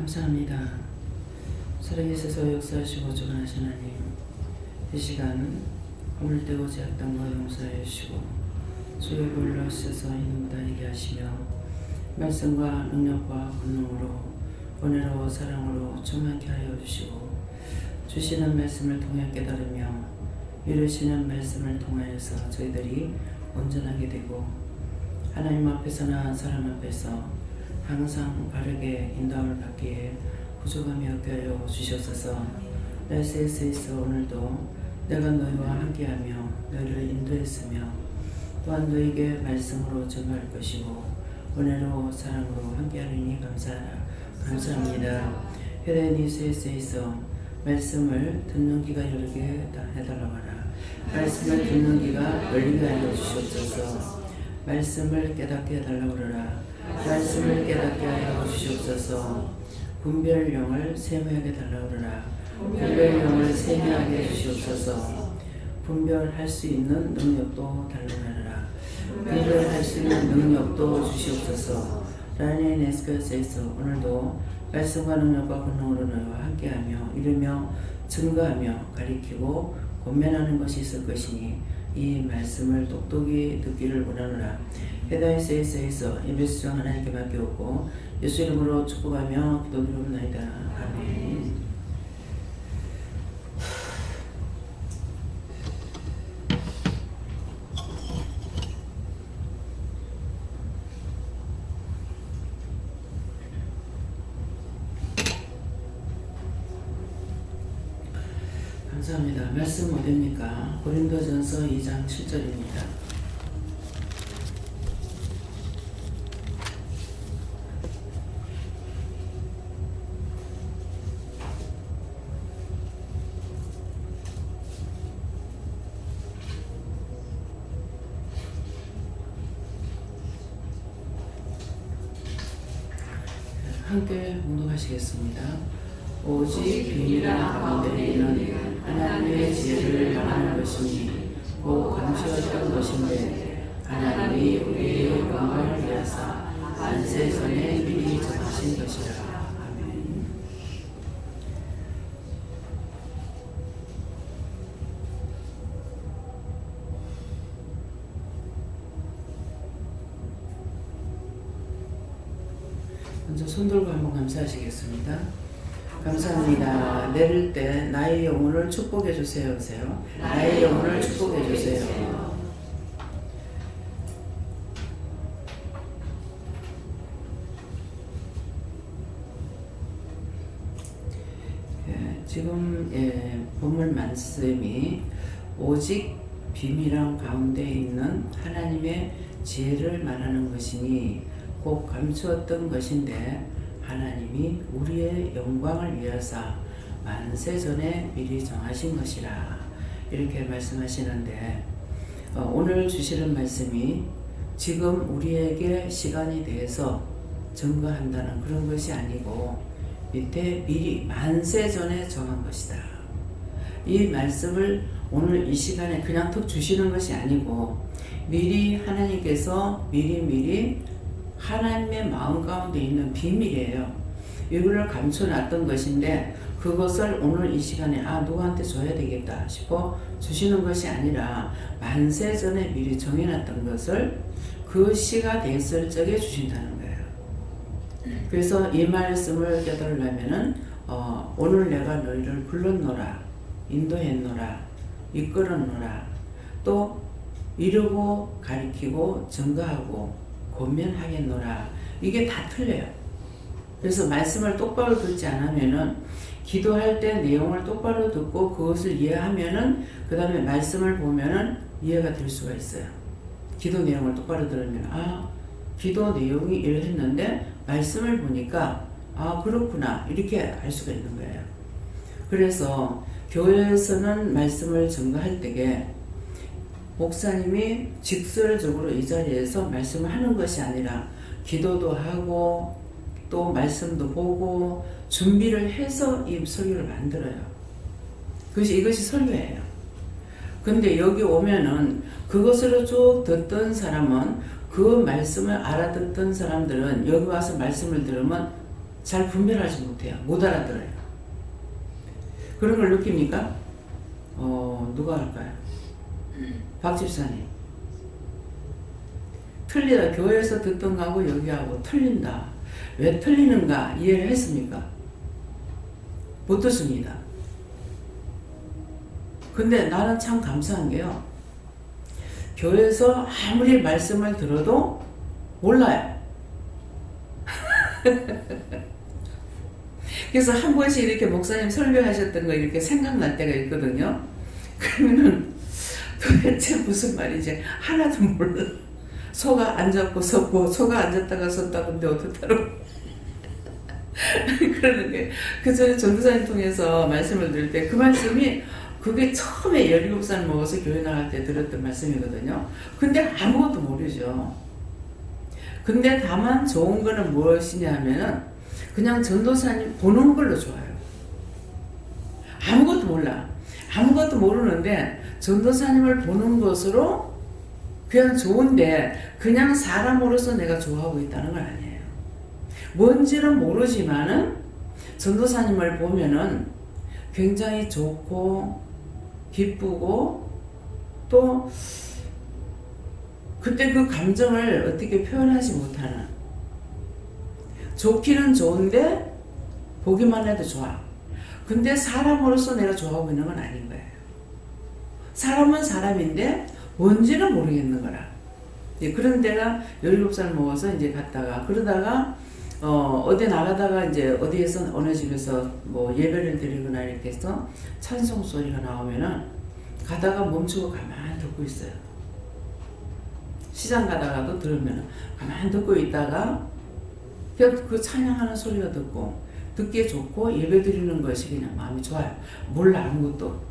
감사합니다. 사랑에서 역사하시고 주관하신 하나님, 이 시간 오늘 때고 제약당과 용서해 주시고 주의 불러 쓰서 이누다 이게 하시며 말씀과 능력과 권능으로 은혜로 사랑으로 충만케 하여 주시고 주시는 말씀을 통해 깨달으며 이루시는 말씀을 통하여서 저희들이 온전하게 되고 하나님 앞에서나 사람 앞에서 항상 바르게 인도함을 받기에 부족함이 없게 하여 주시옵소서. 날씨에서 있어 오늘도 내가 너희와 함께하며 너희를 인도했으며 또한 너희에게 말씀으로 전할 것이고 은혜로 사랑으로 함께하리니 감사합니다. 헤레니스에서 있어 말씀을 듣는 귀가 열리게 해달라고 하라. 말씀을 듣는 귀가 열리게 하여 주시옵소서. 말씀을 깨닫게 해달라고 하라. 말씀을 깨닫게 하여 주시옵소서. 분별령을 세미하게 달라고 하라. 분별령을 세미하게 해주시옵소서. 분별할 수 있는 능력도 달라고 하라. 분별할 수 있는 능력도 주시옵소서. 라니의 네스크에서 오늘도 말씀과 능력과 권능으로 너희와 함께하며 이르며 증거하며 가리키고 권면하는 것이 있을 것이니 이 말씀을 똑똑히 듣기를 원하노라. 헤다이스에서 예배수장 하나님께 맡겨오고 예수 이름으로 축복하며 기도드리옵나이다. 아멘. 감사합니다. 말씀 어디입니까? 고린도전서 2장 7절입니다. 함께 공동하시겠습니다. 오직 비밀한 가운데 있는 하나님의 지혜를 말하는 것이니 곧 감추었던 것인데 하나님이 우리의 영광을 위하사 만세 전에 미리 정하신 것이라. 아멘. 먼저 손들고 한번 감사하시겠습니다. 감사합니다. 내릴 때 나의 영혼을 축복해 주세요. 나의 영혼을 축복해 주세요. 지금 본문 말씀이 오직 비밀한 가운데 있는 하나님의 지혜를 말하는 것이니 곧 감추었던 것인데 하나님이 우리의 영광을 위하사 만세 전에 미리 정하신 것이라. 이렇게 말씀하시는데 오늘 주시는 말씀이 지금 우리에게 시간이 돼서 증거한다는 그런 것이 아니고 밑에 미리 만세 전에 정한 것이다. 이 말씀을 오늘 이 시간에 그냥 툭 주시는 것이 아니고 미리 하나님께서 미리 하나님의 마음 가운데 있는 비밀이에요. 이거를 감춰놨던 것인데 그것을 오늘 이 시간에 누구한테 줘야 되겠다 싶어 주시는 것이 아니라 만세 전에 미리 정해놨던 것을 그 시가 됐을 적에 주신다는 거예요. 그래서 이 말씀을 깨달으려면은 오늘 내가 너희를 불렀노라, 인도했노라, 이끌었노라, 또 이루고 가리키고 증거하고 권면하겠노라. 이게 다 틀려요. 그래서 말씀을 똑바로 듣지 않으면은 기도할 때 내용을 똑바로 듣고 그것을 이해하면은 그 다음에 말씀을 보면은 이해가 될 수가 있어요. 기도 내용을 똑바로 들으면 기도 내용이 이랬는데 말씀을 보니까 그렇구나 이렇게 알 수가 있는 거예요. 그래서 교회에서는 말씀을 증거할 때에 목사님이 직설적으로 이 자리에서 말씀을 하는 것이 아니라 기도도 하고 또 말씀도 보고 준비를 해서 이 설교를 만들어요. 이것이 설교예요. 근데 여기 오면은 그것으로 쭉 듣던 사람은 그 말씀을 알아듣던 사람들은 여기 와서 말씀을 들으면 잘 분별하지 못해요. 못 알아들어요. 그런 걸 느낍니까? 누가 할까요? 박 집사님. 틀리다. 교회에서 듣던 거하고 여기하고 틀린다. 왜 틀리는가 이해를 했습니까? 못 듣습니다. 근데 나는 참 감사한 게요. 교회에서 아무리 말씀을 들어도 몰라요. 그래서 한 번씩 이렇게 목사님 설교하셨던 거 이렇게 생각날 때가 있거든요. 그러면은 도대체 무슨 말인지 하나도 몰라. 소가 앉았고 섰고, 소가 앉았다가 섰다 근데 어떻다고. 그러는 게, 그 전에 전도사님 통해서 말씀을 들을 때 그 말씀이 그게 처음에 17살 먹어서 교회 나갈 때 들었던 말씀이거든요. 근데 아무것도 모르죠. 근데 다만 좋은 거는 무엇이냐면은 그냥 전도사님 보는 걸로 좋아요. 아무것도 몰라. 아무것도 모르는데 전도사님을 보는 것으로 그냥 좋은데 그냥 사람으로서 내가 좋아하고 있다는 건 아니에요. 뭔지는 모르지만은 전도사님을 보면은 굉장히 좋고 기쁘고 또 그때 그 감정을 어떻게 표현하지 못하는, 좋기는 좋은데 보기만 해도 좋아. 근데 사람으로서 내가 좋아하고 있는 건 아닌 거예요. 사람은 사람인데 뭔지는 모르겠는 거라. 그런 데가 17살 먹어서 이제 갔다가 그러다가 어디 나가다가 이제 어디에서 어느 집에서 뭐 예배를 드리거나 이렇게 해서 찬송 소리가 나오면은 가다가 멈추고 가만히 듣고 있어요. 시장 가다가도 들으면 가만히 듣고 있다가 그 찬양하는 소리가 듣기에 좋고 예배 드리는 것이 그냥 마음이 좋아요. 몰라 아무것도.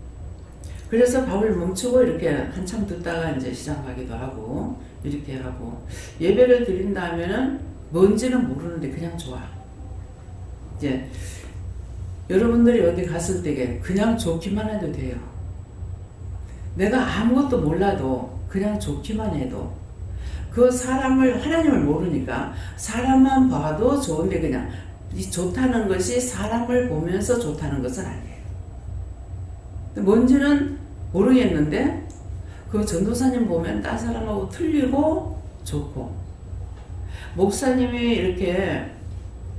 그래서 밥을 멈추고 이렇게 한참 듣다가 이제 시장 가기도 하고 이렇게 하고 예배를 드린다 하면은 뭔지는 모르는데 그냥 좋아. 이제 여러분들이 어디 갔을 때 그냥 좋기만 해도 돼요. 내가 아무것도 몰라도 그냥 좋기만 해도 그 사람을, 하나님을 모르니까 사람만 봐도 좋은데 그냥 이 좋다는 것이 사람을 보면서 좋다는 것은 아니에요. 뭔지는 모르겠는데 그 전도사님 보면 딴 사람하고 틀리고 좋고, 목사님이 이렇게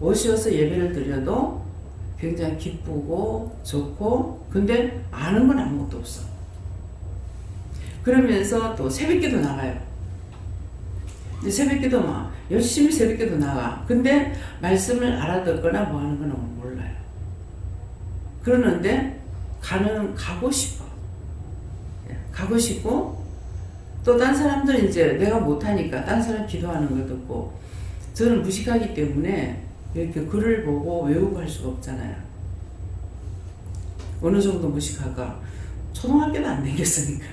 오셔서 예배를 드려도 굉장히 기쁘고 좋고, 근데 아는 건 아무것도 없어. 그러면서 또 새벽기도 나가요. 근데 새벽기도 막 열심히 새벽기도 나가. 근데 말씀을 알아듣거나 뭐 하는 건 몰라요. 그러는데 가고 싶어. 가고 싶고, 또 딴 사람들 이제 내가 못하니까 딴 사람 기도하는 거 듣고, 저는 무식하기 때문에 이렇게 글을 보고 외우고 할 수가 없잖아요. 어느 정도 무식할까? 초등학교도 안 다녔으니까.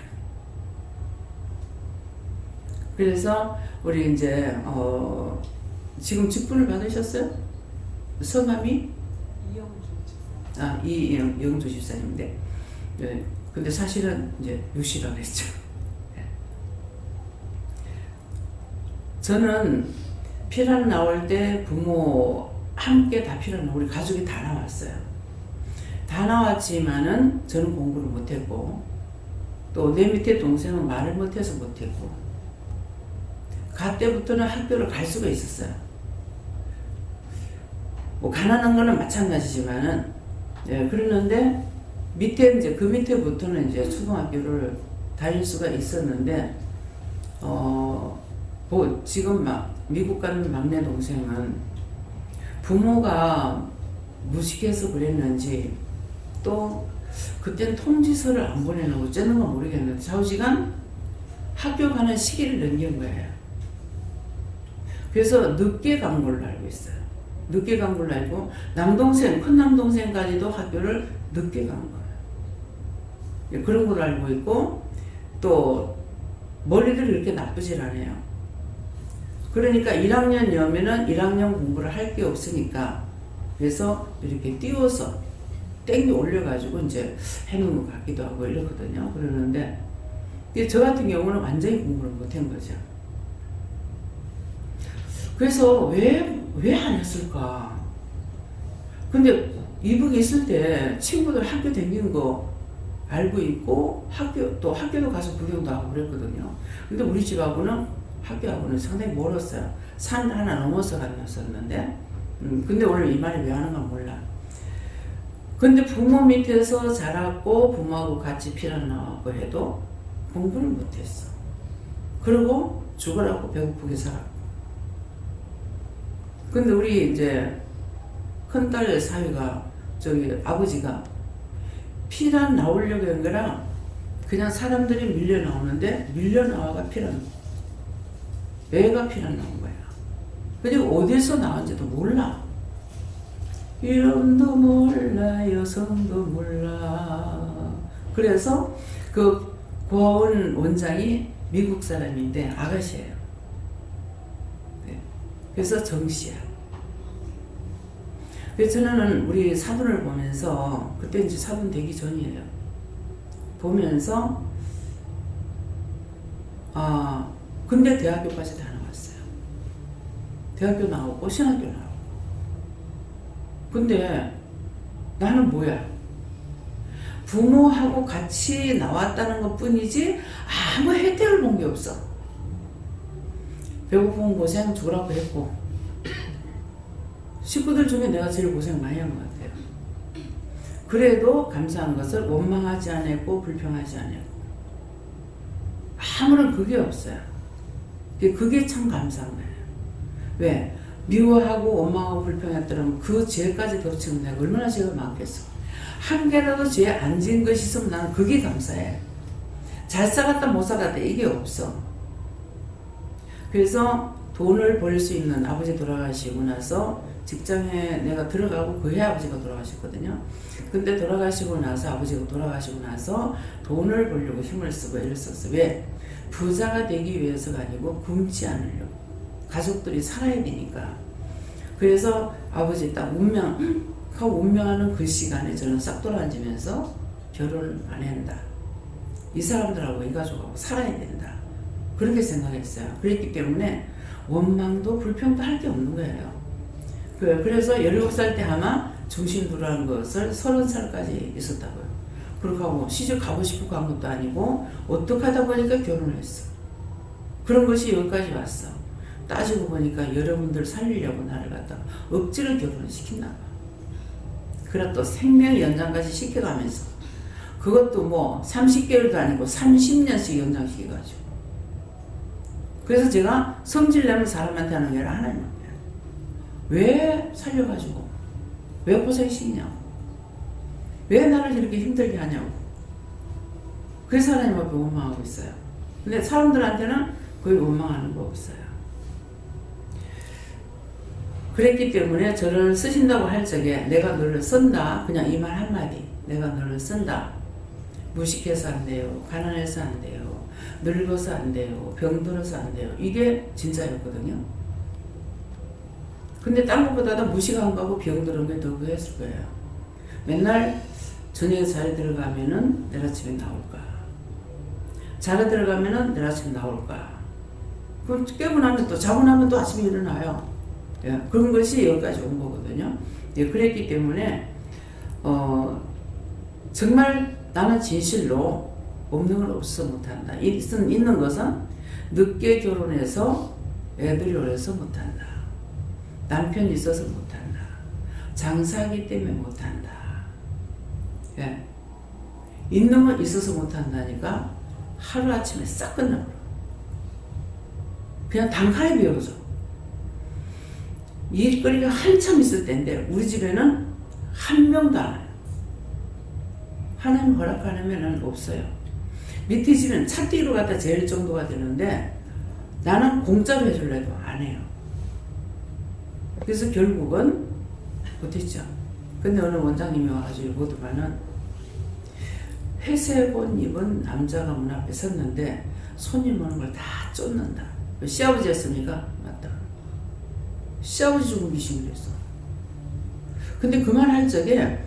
그래서 우리 이제 지금 직분을 받으셨어요? 성함이? 이영주 집사님인데, 네. 근데 사실은 이제 유씨라고 했죠. 저는 피란 나올 때 부모 함께 다 피란 우리 가족이 다 나왔어요. 다 나왔지만은 저는 공부를 못했고, 또 내 밑에 동생은 말을 못해서 못했고, 가 때부터는 학교를 갈 수가 있었어요. 뭐 가난한 거는 마찬가지지만은, 예, 그러는데 밑에 이제 그 밑에부터는 이제 초등학교를 다닐 수가 있었는데, 지금 막 미국 가는 막내 동생은 부모가 무식해서 그랬는지, 또 그때는 통지서를 안 보내는 어쩌는 건 모르겠는데 좌우지간 학교 가는 시기를 넘긴 거예요. 그래서 늦게 간 걸로 알고 있어요. 늦게 간 걸로 알고, 남동생, 큰 남동생까지도 학교를 늦게 간 거예요. 그런 걸로 알고 있고, 또 머리들이 그렇게 나쁘질 않아요. 그러니까 1학년이면은 1학년 공부를 할 게 없으니까, 그래서 이렇게 띄워서 땡겨 올려가지고 이제 해놓은 것 같기도 하고 이러거든요. 그러는데 저 같은 경우는 완전히 공부를 못한 거죠. 그래서 왜 안 했을까? 근데 이북에 있을 때 친구들 학교 다니는 거 알고 있고 학교도 가서 구경도 하고 그랬거든요. 근데 우리 집하고는 학교하고는 상당히 멀었어요. 산 하나 넘어서 갔었는데 근데 오늘 이 말이 왜 하는가 몰라. 근데 부모 밑에서 자랐고 부모하고 같이 피난 나왔고 해도 공부를 못했어. 그리고 죽으라고 배고프게 살았고. 근데 우리 이제 큰딸 사위가 아버지가 피난 나오려고 한 거랑 그냥 사람들이 밀려 나오는데 밀려 나와가 피난 애가 피난 나온 거야. 그리고 어디서 나온지도 몰라. 이름도 몰라 여성도 몰라. 그래서 그 고아원 원장이 미국 사람인데 아가씨예요. 네. 그래서 정씨야. 그래서 저는 우리 사돈을 보면서 그때 이제 사돈 되기 전이에요. 보면서 근데 대학교까지 다 나왔어요. 대학교 나오고 신학교 나오고. 근데 나는 뭐야? 부모하고 같이 나왔다는 것 뿐이지 아무 혜택을 본 게 없어. 배고픈 고생 죽으라고 했고 식구들 중에 내가 제일 고생 많이 한 것 같아요. 그래도 감사한 것을 원망하지 않았고 불평하지 않았고 아무런 그게 없어요. 그게 참 감사한 거예요. 왜? 미워하고 원망하고 불평했더라면 그 죄까지 덮치면 내가 얼마나 죄가 많겠어. 한 개라도 죄 안 지은 것이 있으면 나는 그게 감사해. 잘 살았다 못 살았다 이게 없어. 그래서 돈을 벌 수 있는 아버지 돌아가시고 나서 직장에 내가 들어가고 그 해 아버지가 돌아가셨거든요. 근데 돌아가시고 나서 아버지가 돌아가시고 나서 돈을 벌려고 힘을 쓰고 애를 썼어. 왜? 부자가 되기 위해서가 아니고 굶지 않으려고. 가족들이 살아야 되니까. 그래서 아버지 딱 운명하는 그 시간에 저는 싹 돌아앉으면서 결혼을 안 한다. 이 사람들하고 이 가족하고 살아야 된다. 그렇게 생각했어요. 그랬기 때문에 원망도 불평도 할 게 없는 거예요. 그래서 17살 때 아마 정신불안한 것을 30살까지 있었다고요. 그렇게 하고 시집 가고 싶고 간 것도 아니고 어떻게 하다 보니까 결혼을 했어. 그런 것이 여기까지 왔어. 따지고 보니까 여러분들 살리려고 나를 갖다가 억지로 결혼을 시켰나 봐. 그래 또 생명 연장까지 시켜가면서 그것도 뭐 30개월도 아니고 30년씩 연장시켜가지고. 그래서 제가 성질내면 사람한테 하는 게 아니라 하나님한테. 왜 살려가지고 왜 고생시키냐고 왜 나를 이렇게 힘들게 하냐고. 그래서 하나님 앞에 원망하고 있어요. 근데 사람들한테는 거의 원망하는 거 없어요. 그랬기 때문에 저를 쓰신다고 할 적에 내가 너를 쓴다. 그냥 이 말 한마디. 내가 너를 쓴다. 무식해서 안 돼요. 가난해서 안 돼요. 늙어서 안 돼요. 병들어서 안 돼요. 이게 진짜였거든요. 근데 딴 것보다도 무식한 거하고 병들은 게 더 그랬을 거예요. 맨날 저녁에 자리 들어가면은 내일 아침에 나올까. 자러 들어가면은 내일 아침에 나올까. 그럼 깨고 나면 또 자고 나면 또 아침에 일어나요. 예, 그런 것이 여기까지 온 거거든요. 예, 그랬기 때문에 정말 나는 진실로 없는 건 없어 못한다. 있는 것은 늦게 결혼해서 애들이 어려서 못한다. 남편이 있어서 못한다. 장사하기 때문에 못한다. 예. 있는 건 있어서 못한다니까 하루아침에 싹 끝나버려. 그냥 단칼에 비워져. 일거리가 한참 있을 때인데 우리 집에는 한 명도 안 와요. 하나님 허락 안 하면은 없어요. 밑에 집은 차띠로 갖다 재일 정도가 되는데 나는 공짜로 해줄래도 안 해요. 그래서 결국은 못했죠. 근데 어느 원장님이 와가지고 보더만은 회색 옷 입은 남자가 문 앞에 섰는데 손님 오는 걸 다 쫓는다. 시아버지였으니까 맞다. 시아버지 죽은 귀신이 그랬어. 근데 그 말 할 적에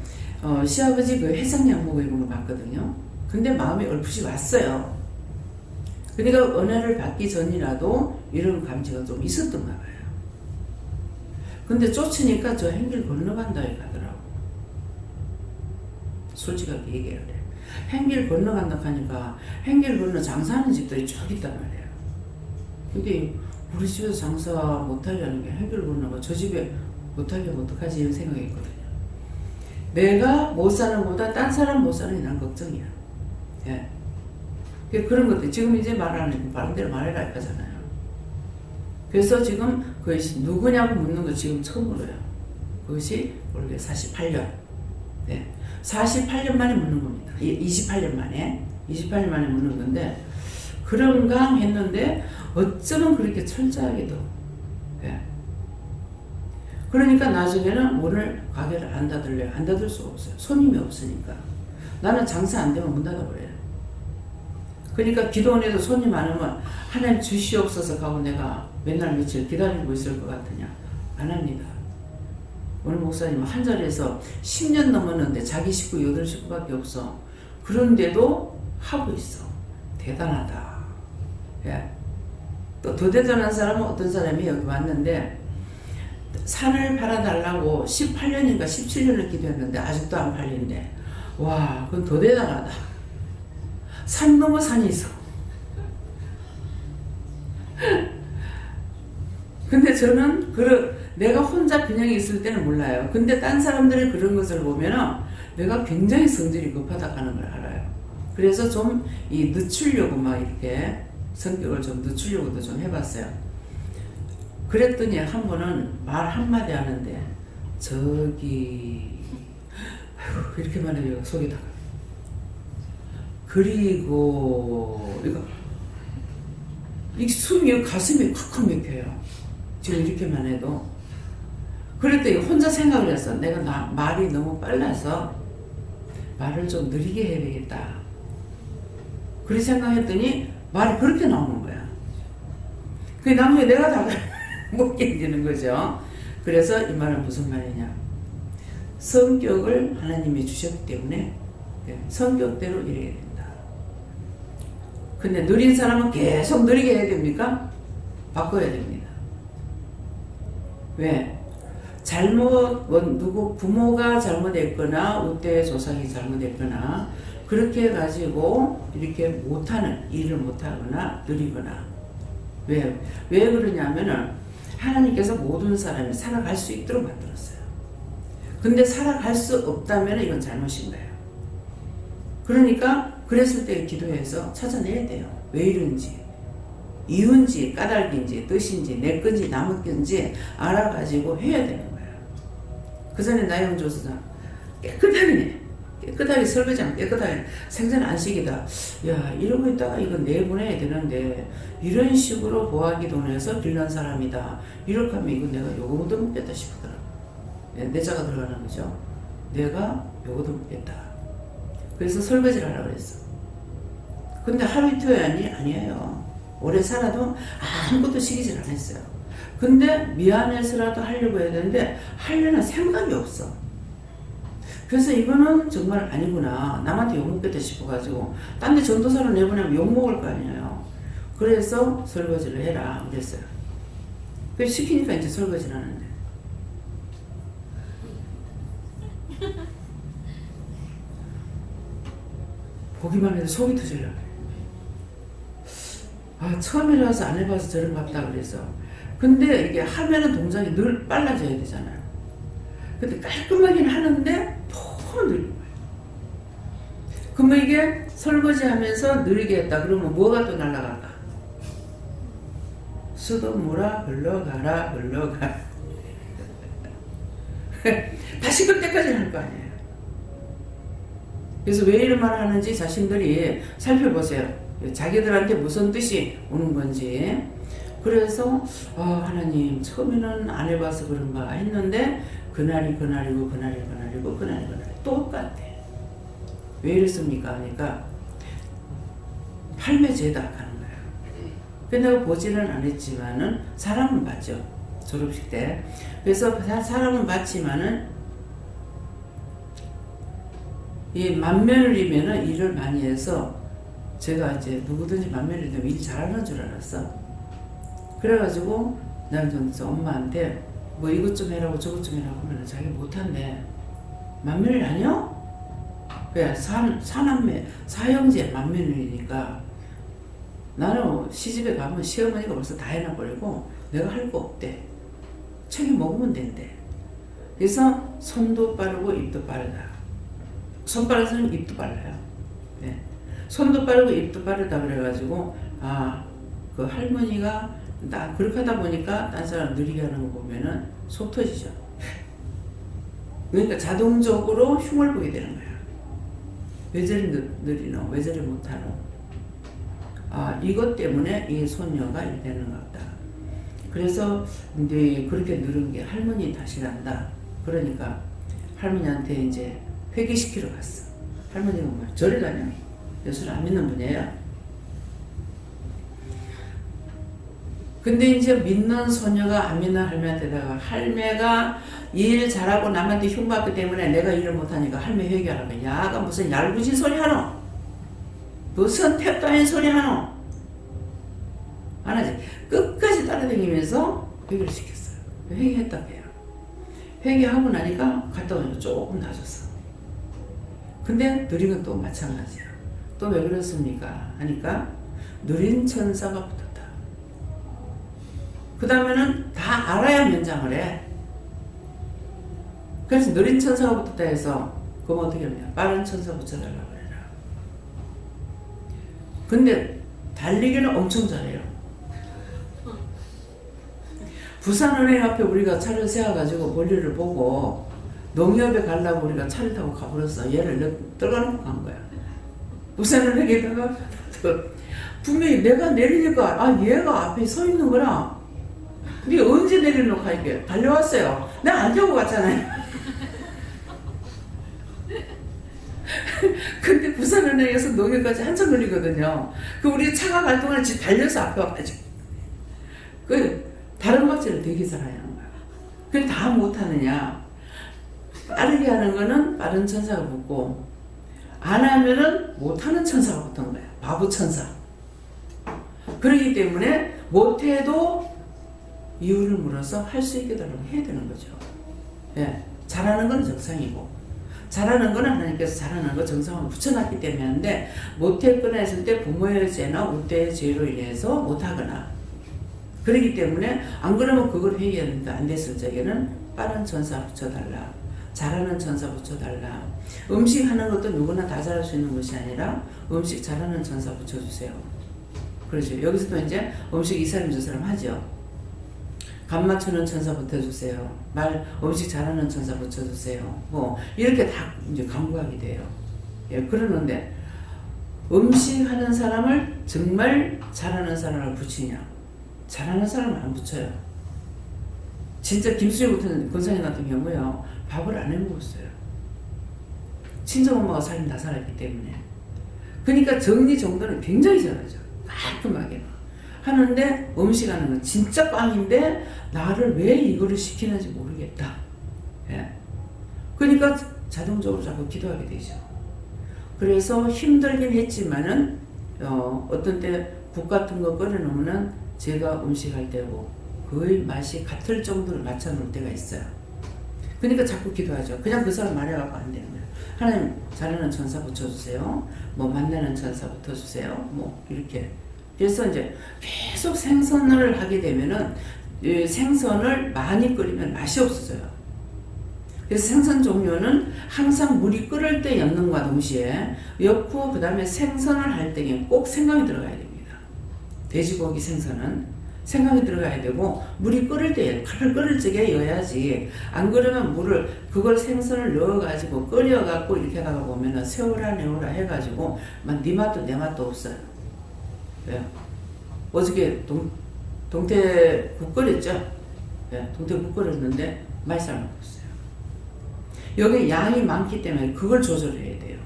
시아버지 그 해상양복 입은 거 봤거든요. 근데 마음이 얼핏이 왔어요. 그러니까 은혜를 받기 전이라도 이런 감지가 좀 있었던가 봐요. 근데 쫓으니까 저 행길 건너간다 하더라고. 솔직하게 얘기해야 돼. 행길 건너간다 하니까 행길 건너 장사하는 집들이 쭉 있단 말이에요. 근데 우리 집에서 장사 못하려는 게 행길 건너가 저 집에 못하려면 어떡하지 이런 생각이 있거든요. 내가 못 사는 것보다 딴 사람 못 사는 게 난 걱정이야. 예. 그런 것들 지금 이제 말 안 해도 바른 대로 말해라 하잖아요. 그래서 지금 그것이 누구냐고 묻는 거 지금 처음 물어요. 그것이 원래 48년. 네. 48년 만에 묻는 겁니다. 28년 만에. 28년 만에 묻는 건데, 그런가 했는데, 어쩌면 그렇게 철저하게도. 네. 그러니까 나중에는 오늘 가게를 안 닫을래요. 안 닫을 수가 없어요. 손님이 없으니까. 나는 장사 안 되면 문 닫아버려요. 그러니까 기도원에도 손님 많으면 하나님 주시옵소서 하고 내가 맨날 며칠 기다리고 있을 것 같으냐? 안 합니다. 오늘 목사님은 한 자리에서 10년 넘었는데 자기 식구 8식구밖에 없어. 그런데도 하고 있어. 대단하다. 예. 또 더 대단한 사람은 어떤 사람이 여기 왔는데 산을 팔아달라고 18년인가 17년을 기도했는데 아직도 안 팔린대. 와, 그건 더 대단하다. 산 넘어 산이 있어. 근데 저는 내가 혼자 균형이 있을 때는 몰라요. 근데 딴 사람들이 그런 것을 보면은 내가 굉장히 성질이 급하다 하는 걸 알아요. 그래서 좀 늦추려고 막 이렇게 성격을 좀 늦추려고도 좀 해봤어요. 그랬더니 한 번은 말 한마디 하는데 저기 이렇게 말해요. 속에다가. 그리고 이 숨이 가슴이 콱콱 막혀요. 지금 이렇게만 해도. 그랬더니 혼자 생각을 했어. 내가 말이 너무 빨라서 말을 좀 느리게 해야 되겠다. 그렇게 생각했더니 말이 그렇게 나오는 거야. 그 나중에 내가 다 못 견디는 거죠. 그래서 이 말은 무슨 말이냐. 성격을 하나님이 주셨기 때문에 성격대로 이래야 된다. 근데 느린 사람은 계속 느리게 해야 됩니까? 바꿔야 됩니다. 왜? 부모가 잘못했거나 우대 조상이 잘못했거나 그렇게 해가지고 이렇게 못하는, 일을 못하거나 느리거나. 왜 그러냐면은 하나님께서 모든 사람이 살아갈 수 있도록 만들었어요. 근데 살아갈 수 없다면 이건 잘못인 거예요. 그러니까 그랬을 때 기도해서 찾아내야 돼요. 왜 이런지. 이유인지 까닭인지 뜻인지 내 건지 남의 건지 알아가지고 해야 되는 거예요. 그 전에 나영 조수사 깨끗하게 설거지하면 깨끗하게 생전 안식이다. 야, 이러고 있다가 이거 내보내야 되는데 이런 식으로 보아기도원에서 빌런 사람이다. 이렇게 하면 이거 내가 요거 못 먹겠다 싶더라고. 내자가 들어가는 거죠. 내가 요거도 먹겠다. 그래서 설거지를 하라고 그랬어. 근데 하루 이틀이 아니에요. 오래 살아도 아무것도 시키질 않았어요. 근데 미안해서라도 하려고 해야 되는데 하려는 생각이 없어. 그래서 이거는 정말 아니구나. 남한테 욕먹겠다 싶어가지고 딴 데 전도사로 내보내면 욕먹을 거 아니에요. 그래서 설거지를 해라 그랬어요. 그래서 시키니까 이제 설거지를 하는데 보기만 해도 속이 터질라. 처음이라서 안 해봐서 저런 것 같다 그래서. 근데 이게 하면은 동작이 늘 빨라져야 되잖아요. 근데 깔끔하긴 하는데 너무 느린 거예요. 그러면 이게 설거지 하면서 느리게 했다 그러면 뭐가 또 날아갈까? 수도 물아 흘러가라 흘러가. 다시 그때까지는 할 거 아니에요. 그래서 왜 이런 말을 하는지 자신들이 살펴보세요. 자기들한테 무슨 뜻이 오는 건지. 그래서 하나님 처음에는 안 해봐서 그런가 했는데 그날이 똑같아. 왜 이랬습니까? 하니까 할매제다 하는 거예요. 근데 내가 보지는 않았지만은 사람은 봤죠. 졸업식 때. 그래서 사람은 봤지만은 이 만면을이면은 일을 많이 해서 제가 이제 누구든지 만면을 되면 일 잘하는 줄 알았어. 그래가지고 난 진짜 엄마한테 뭐 이것 좀 해라고 저것 좀 해라고 하면 자기 못한대. 만면을 아니요? 왜? 사남매, 사형제 맏며느리니까 나는 시집에 가면 시어머니가 벌써 다 해놔버리고 내가 할 거 없대. 책임 먹으면 된대. 그래서 손도 빠르고 입도 빠르다. 손 빠른 사람은 입도 빨라요. 네. 손도 빠르고 입도 빠르다 그래가지고 그 할머니가 그렇게 하다 보니까 딴 사람 느리게 하는 거 보면은 속 터지죠. 그러니까 자동적으로 흉을 보게 되는 거야. 왜 저리 느리노? 왜 저리 못하노? 이것 때문에 이 손녀가 이렇게 되는 것 같다. 그래서 이제 그렇게 늘은 게 할머니 탓이란다. 그러니까 할머니한테 이제 회개시키러 갔어. 할머니가 뭐 저리 가냐? 예수를 안 믿는 분이에요. 근데 이제 믿는 소녀가 안 믿는 할매한테다가 할매가 일 잘하고 남한테 흉받기 때문에 내가 일을 못하니까 할매 회개하라고. 야가 무슨 얄궂은 소리 하노? 무슨 택도 아닌 소리 하노? 안 하지. 끝까지 따라다니면서 회개를 시켰어요. 회개했다고 해요. 회개하고 나니까 갔다 오니까 조금 나아졌어. 근데 느린 건 또 마찬가지야. 또 왜 그렇습니까? 하니까 느린 천사가 붙었다. 그 다음에는 다 알아야 면장을 해. 그래서 느린 천사가 붙었다 해서 그럼 어떻게 하냐? 빠른 천사 붙여달라고 그래라. 근데 달리기는 엄청 잘해요. 부산은행 앞에 우리가 차를 세워가지고 볼일을 보고 농협에 가려고 우리가 차를 타고 가버렸어. 얘를 떨궈놓고 간 거야. 부산은행에다가 분명히 내가 내리니까 얘가 앞에 서 있는 거라. 근데 언제 내려놓고 할게 달려왔어요. 내가 안 타고 갔잖아요. 근데 부산은행에서 농협까지 한참 걸리거든요. 우리 차가 갈 동안 지 달려서 앞에 와가지고 다른 박제를 되게 잘하는 거야. 그걸 다 못하느냐. 빠르게 하는 거는 빠른 천사가 붙고 안 하면은 못하는 천사가 붙은 거야. 바보 천사. 그렇기 때문에 못해도 이유를 물어서 할 수 있게 달라고 해야 되는 거죠. 예, 잘하는 건 정상이고 잘하는 건 하나님께서 잘하는 거 정상으로 붙여놨기 때문에 하는데 못했거나 했을 때 부모의 죄나 우대의 죄로 인해서 못하거나 그렇기 때문에 안 그러면 그걸 회개하는데 안 됐을 적에는 빠른 천사 붙여달라. 잘하는 천사 붙여달라. 음식 하는 것도 누구나 다 잘할 수 있는 것이 아니라 음식 잘하는 천사 붙여주세요. 그렇죠. 여기서도 이제 음식 이 사람 저 사람 하죠. 간 맞추는 천사 붙여주세요. 음식 잘하는 천사 붙여주세요. 뭐 이렇게 다 이제 강구하게 돼요. 예, 그러는데 음식 하는 사람을 정말 잘하는 사람을 붙이냐? 잘하는 사람을 안 붙여요. 진짜 김수희 같은 권사님 같은 경우요. 밥을 안 해먹었어요. 친정엄마가 살림 다 살았기 때문에. 그러니까 정리정돈을 굉장히 잘하죠. 깔끔하게 하는데 음식 하는 건 진짜 꽝인데 나를 왜 이거를 시키는지 모르겠다. 예. 그러니까 자동적으로 자꾸 기도하게 되죠. 그래서 힘들긴 했지만은 어떤 때 국 같은 거 끓여놓으면 제가 음식할 때고 거의 맛이 같을 정도로 맞춰놓을 때가 있어요. 그러니까 자꾸 기도하죠. 그냥 그 사람 말해갖고 안 되는 거예요. 하나님 잘하는 천사 붙여주세요. 뭐 만나는 천사 붙여주세요. 뭐 이렇게. 그래서 이제 계속 생선을 하게 되면은 생선을 많이 끓이면 맛이 없어져요. 그래서 생선 종류는 항상 물이 끓을 때 엮는과 동시에 엮고 그 다음에 생선을 할 때에 꼭 생강이 들어가야 됩니다. 돼지고기 생선은 생강이 들어가야 되고 물이 끓을 때 팔팔 끓을 적에 넣어야지. 안 그러면 그걸 생선을 넣어가지고 끓여갖고 이렇게 하다가 보면은 세우라 내우라 해가지고 네 맛도 내 맛도 없어요. 왜요? 어저께 동태국 끓였죠? 네, 동태국 끓였는데 맛이 잘 먹었어요. 여기 양이 많기 때문에 그걸 조절해야 돼요.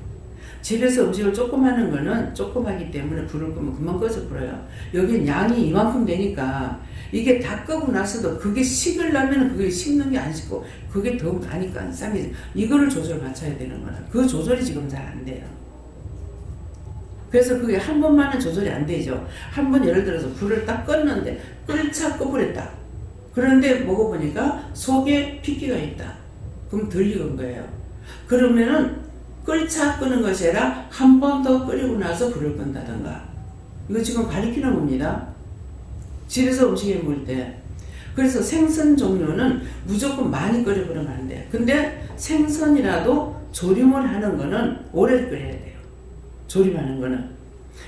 집에서 음식을 조금 하는 거는 조금 하기 때문에 불을 끄면 금방 꺼져 버려요. 여기 양이 이만큼 되니까 이게 다 끄고 나서도 그게 식으려면 그게 식는 게 안 식고 그게 더 가니까 쌍이 이거를 조절 맞춰야 되는 거라. 그 조절이 지금 잘 안 돼요. 그래서 그게 한 번만은 조절이 안 되죠. 한 번 예를 들어서 불을 딱 껐는데 끓차 꺼버렸다. 그런데 먹어보니까 속에 핏기가 있다. 그럼 덜 익은 거예요. 그러면은 끓자 끄는 것이 아니라 한 번 더 끓이고 나서 불을 끈다든가. 이거 지금 가리키는 겁니다. 집에서 음식을 먹을 때. 그래서 생선 종류는 무조건 많이 끓여버리면 안 돼요. 근데 생선이라도 조림을 하는 거는 오래 끓여야 돼요. 조림하는 거는.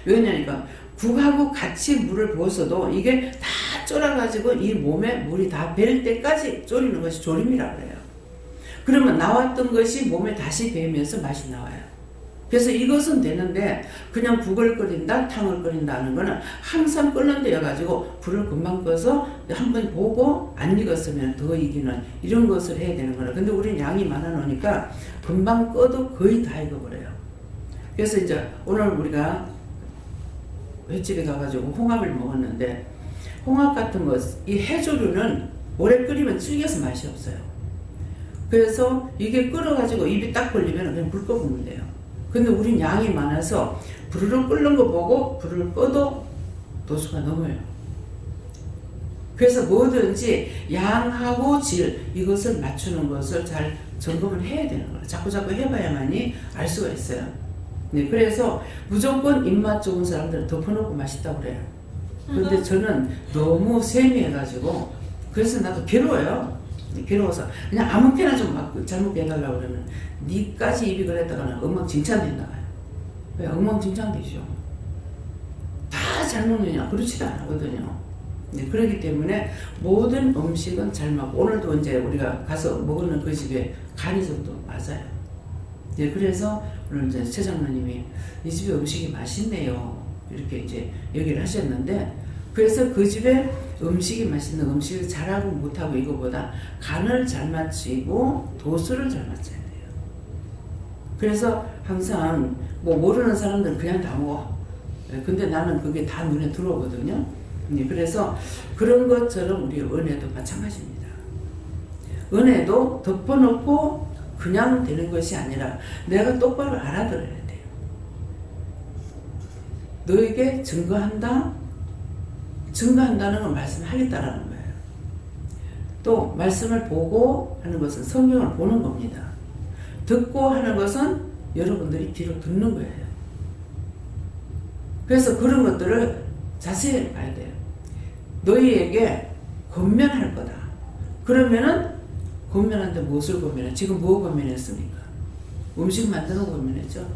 왜냐니까 국하고 같이 물을 부어서도 이게 다 쫄아가지고 이 몸에 물이 다 벨 때까지 졸이는 것이 조림이라고 해요. 그러면 나왔던 것이 몸에 다시 배면서 맛이 나와요. 그래서 이것은 되는데 그냥 국을 끓인다, 탕을 끓인다 하는 거는 항상 끓는 데여가지고 불을 금방 꺼서 한번 보고 안 익었으면 더 익히는 이런 것을 해야 되는 거라. 근데 우리는 양이 많아 놓으니까 금방 꺼도 거의 다 익어버려요. 그래서 이제 오늘 우리가 횟집에 가가지고 홍합을 먹었는데 홍합 같은 것, 이 해조류는 오래 끓이면 질겨서 맛이 없어요. 그래서 이게 끓어가지고 입이 딱 걸리면 그냥 불 꺼보면 돼요. 근데 우린 양이 많아서 불을 끓는 거 보고 불을 꺼도 도수가 넘어요. 그래서 뭐든지 양하고 질 이것을 맞추는 것을 잘 점검을 해야 되는 거예요. 자꾸 해봐야만이 알 수가 있어요. 네, 그래서 무조건 입맛 좋은 사람들은 덮어놓고 맛있다고 그래요. 그런데 저는 너무 세미해가지고 그래서 나도 괴로워요. 괴로워서 그냥 아무 캐나 좀 막 잘못 해달라고 그러면 니까지 입이 그랬다가는 엉망진창된다. 왜 엉망진창되죠? 다 잘 먹느냐? 그렇지도 않거든요. 네, 그렇기 때문에 모든 음식은 잘 맞고 오늘도 이제 우리가 가서 먹는 그 집에 간이 정도 맞아요. 네, 그래서 오늘 이제 최 장로님이 이 집에 음식이 맛있네요. 이렇게 이제 얘기를 하셨는데 그래서 그 집에 음식이 맛있는 음식을 잘하고 못하고 이거보다 간을 잘 맞추고 도수를 잘 맞춰야 돼요. 그래서 항상 뭐 모르는 사람들은 그냥 다 먹어. 근데 나는 그게 다 눈에 들어오거든요. 그래서 그런 것처럼 우리 은혜도 마찬가지입니다. 은혜도 덮어놓고 그냥 되는 것이 아니라 내가 똑바로 알아들어야 돼요. 너에게 증거한다? 증거한다는 건 말씀하겠다라는 거예요. 또 말씀을 보고 하는 것은 성경을 보는 겁니다. 듣고 하는 것은 여러분들이 귀로 듣는 거예요. 그래서 그런 것들을 자세히 봐야 돼요. 너희에게 권면할 거다. 그러면은 권면한데 무엇을 권면해? 지금 뭐 권면했습니까? 음식 만드는 거 권면했죠.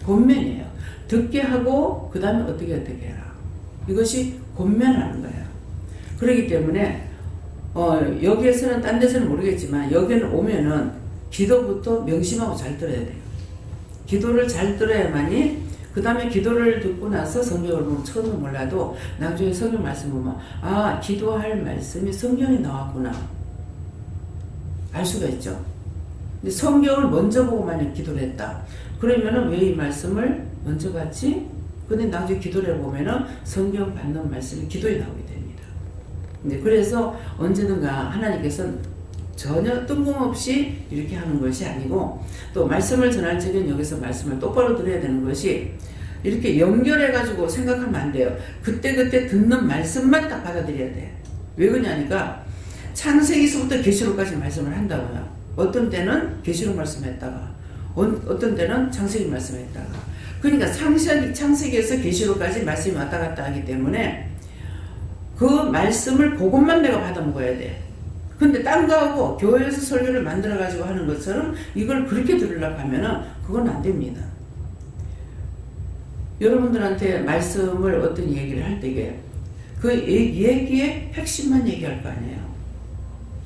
권면이에요. 듣게 하고 그 다음에 어떻게 해라. 이것이 권면하는 거예요. 그렇기 때문에 여기에서는 딴 데서는 모르겠지만 여기는 오면은 기도부터 명심하고 잘 들어야 돼요. 기도를 잘 들어야만이 그 다음에 기도를 듣고 나서 성경을 보면 처음은 몰라도 나중에 성경 말씀 보면 아 기도할 말씀이 성경에 나왔구나 알 수가 있죠. 근데 성경을 먼저 보고 만약 기도를 했다. 그러면은 왜 이 말씀을 먼저 봤지? 근데 나중에 기도를 해보면은 성경 받는 말씀이 기도에 나오게 됩니다. 네, 그래서 언제든가 하나님께서는 전혀 뜬금없이 이렇게 하는 것이 아니고 또 말씀을 전할 적엔 여기서 말씀을 똑바로 들어야 되는 것이 이렇게 연결해가지고 생각하면 안 돼요. 그때그때 듣는 말씀만 딱 받아들여야 돼. 왜 그러냐니까 창세기서부터 계시록까지 말씀을 한다고요. 어떤 때는 계시록 말씀했다가 어떤 때는 창세기 말씀했다가 그러니까 창세기에서 계시록까지 말씀이 왔다 갔다 하기 때문에 그 말씀을 그것만 내가 받아 먹어야 돼. 근데 딴 거하고 교회에서 설교를 만들어 가지고 하는 것처럼 이걸 그렇게 들으려고 하면은 그건 안 됩니다. 여러분들한테 말씀을 어떤 얘기를 할 때에 그 얘기의 핵심만 얘기할 거 아니에요.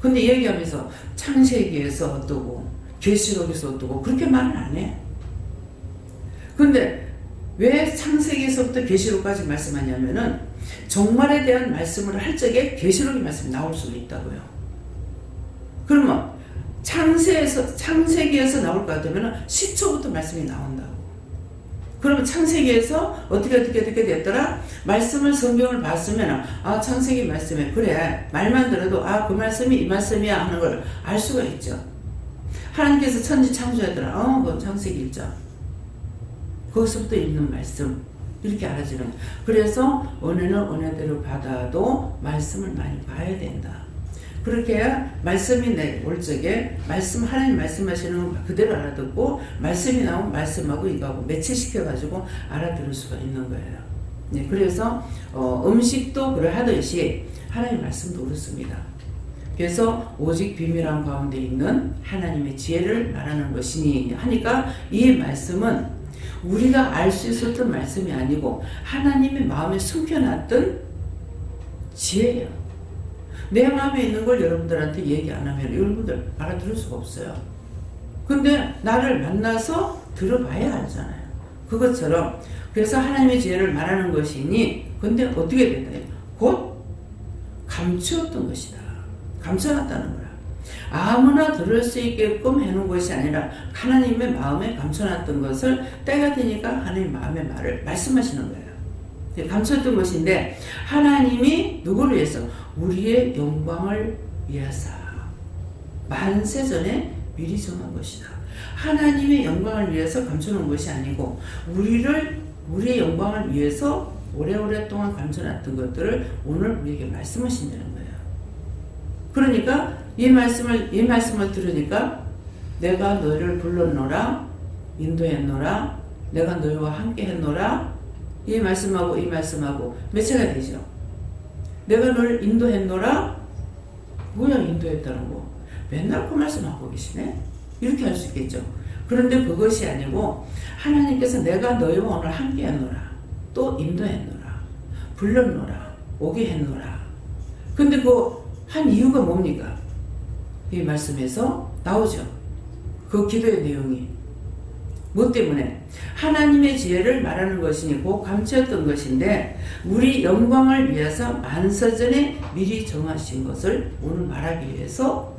근데 얘기하면서 창세기에서 어떠고 계시록에서 어떠고 그렇게 말은 안 해. 근데 왜 창세기에서부터 계시록까지 말씀하냐면은 종말에 대한 말씀을 할 적에 계시록의 말씀이 나올 수도 있다고요. 그러면 창세기에서 나올 것 같으면 시초부터 말씀이 나온다고. 그러면 창세기에서 어떻게 됐더라? 말씀을 성경을 봤으면 아 창세기 말씀에 그래 말만 들어도 아 그 말씀이 이 말씀이야 하는 걸 알 수가 있죠. 하나님께서 천지 창조하더라. 그건 창세기 1장. 거기서부터 읽는 말씀 이렇게 알아지는. 그래서 은혜는 은혜대로 받아도 말씀을 많이 봐야 된다. 그렇게 해야 말씀이 올 적에 하나님 말씀하시는 거 그대로 알아듣고 말씀이 나오면 말씀하고 이거하고 매치시켜가지고 알아들을 수가 있는 거예요. 네, 그래서 음식도 그러하듯이 하나님 말씀도 그렇습니다. 그래서 오직 비밀한 가운데 있는 하나님의 지혜를 말하는 것이니 하니까 이 말씀은 우리가 알 수 있었던 말씀이 아니고 하나님의 마음에 숨겨놨던 지혜예요. 내 마음에 있는 걸 여러분들한테 얘기 안 하면 여러분들 알아들을 수가 없어요. 근데 나를 만나서 들어봐야 알잖아요. 그것처럼 그래서 하나님의 지혜를 말하는 것이니 근데 어떻게 된다? 곧 감추었던 것이다. 감춰놨다는 거야. 아무나 들을 수 있게끔 해놓은 것이 아니라 하나님의 마음에 감춰놨던 것을 때가 되니까 하나님 마음의 말을 말씀하시는 거예요. 감췄던 것인데 하나님이 누구를 위해서? 우리의 영광을 위해서 만세전에 미리 정한 것이다. 하나님의 영광을 위해서 감춰놓은 것이 아니고 우리의 영광을 위해서 오래오랫동안 감춰놨던 것들을 오늘 우리에게 말씀하신다는 거예요. 그러니까 이 말씀을 들으니까 내가 너를 불렀노라 인도했노라 내가 너희와 함께 했노라 이 말씀하고 매체가 되죠. 내가 너를 인도했노라 뭐야 인도했다는 거 맨날 그 말씀하고 계시네 이렇게 할 수 있겠죠. 그런데 그것이 아니고 하나님께서 내가 너희와 오늘 함께 했노라 또 인도했노라 불렀노라 오게 했노라. 근데 그 한 이유가 뭡니까? 이 말씀에서 나오죠. 그 기도의 내용이 뭐 때문에? 하나님의 지혜를 말하는 것이니 곧 감추었던 것인데 우리 영광을 위해서 만사전에 미리 정하신 것을 오늘 말하기 위해서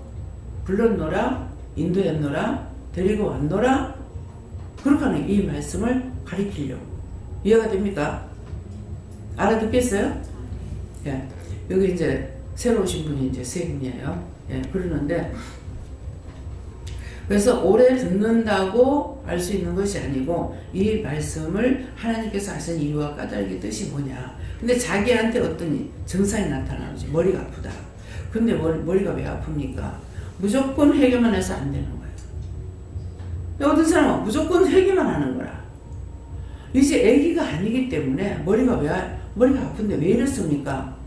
불렀노라 인도했노라 데리고 왔노라 그렇게 하는 이 말씀을 가리키려고. 이해가 됩니까? 알아듣겠어요? 예. 여기 이제 새로 오신 분이 이제 세 분이에요. 예, 그러는데 그래서 오래 듣는다고 알 수 있는 것이 아니고 이 말씀을 하나님께서 하신 이유와 까닭의 뜻이 뭐냐. 근데 자기한테 어떤 증상이 나타나는지 머리가 아프다. 근데 머리가 왜 아픕니까? 무조건 회개만 해서 안 되는 거예요. 어떤 사람은 무조건 회개만 하는 거라. 이제 애기가 아니기 때문에 머리가 아픈데 왜 이랬습니까?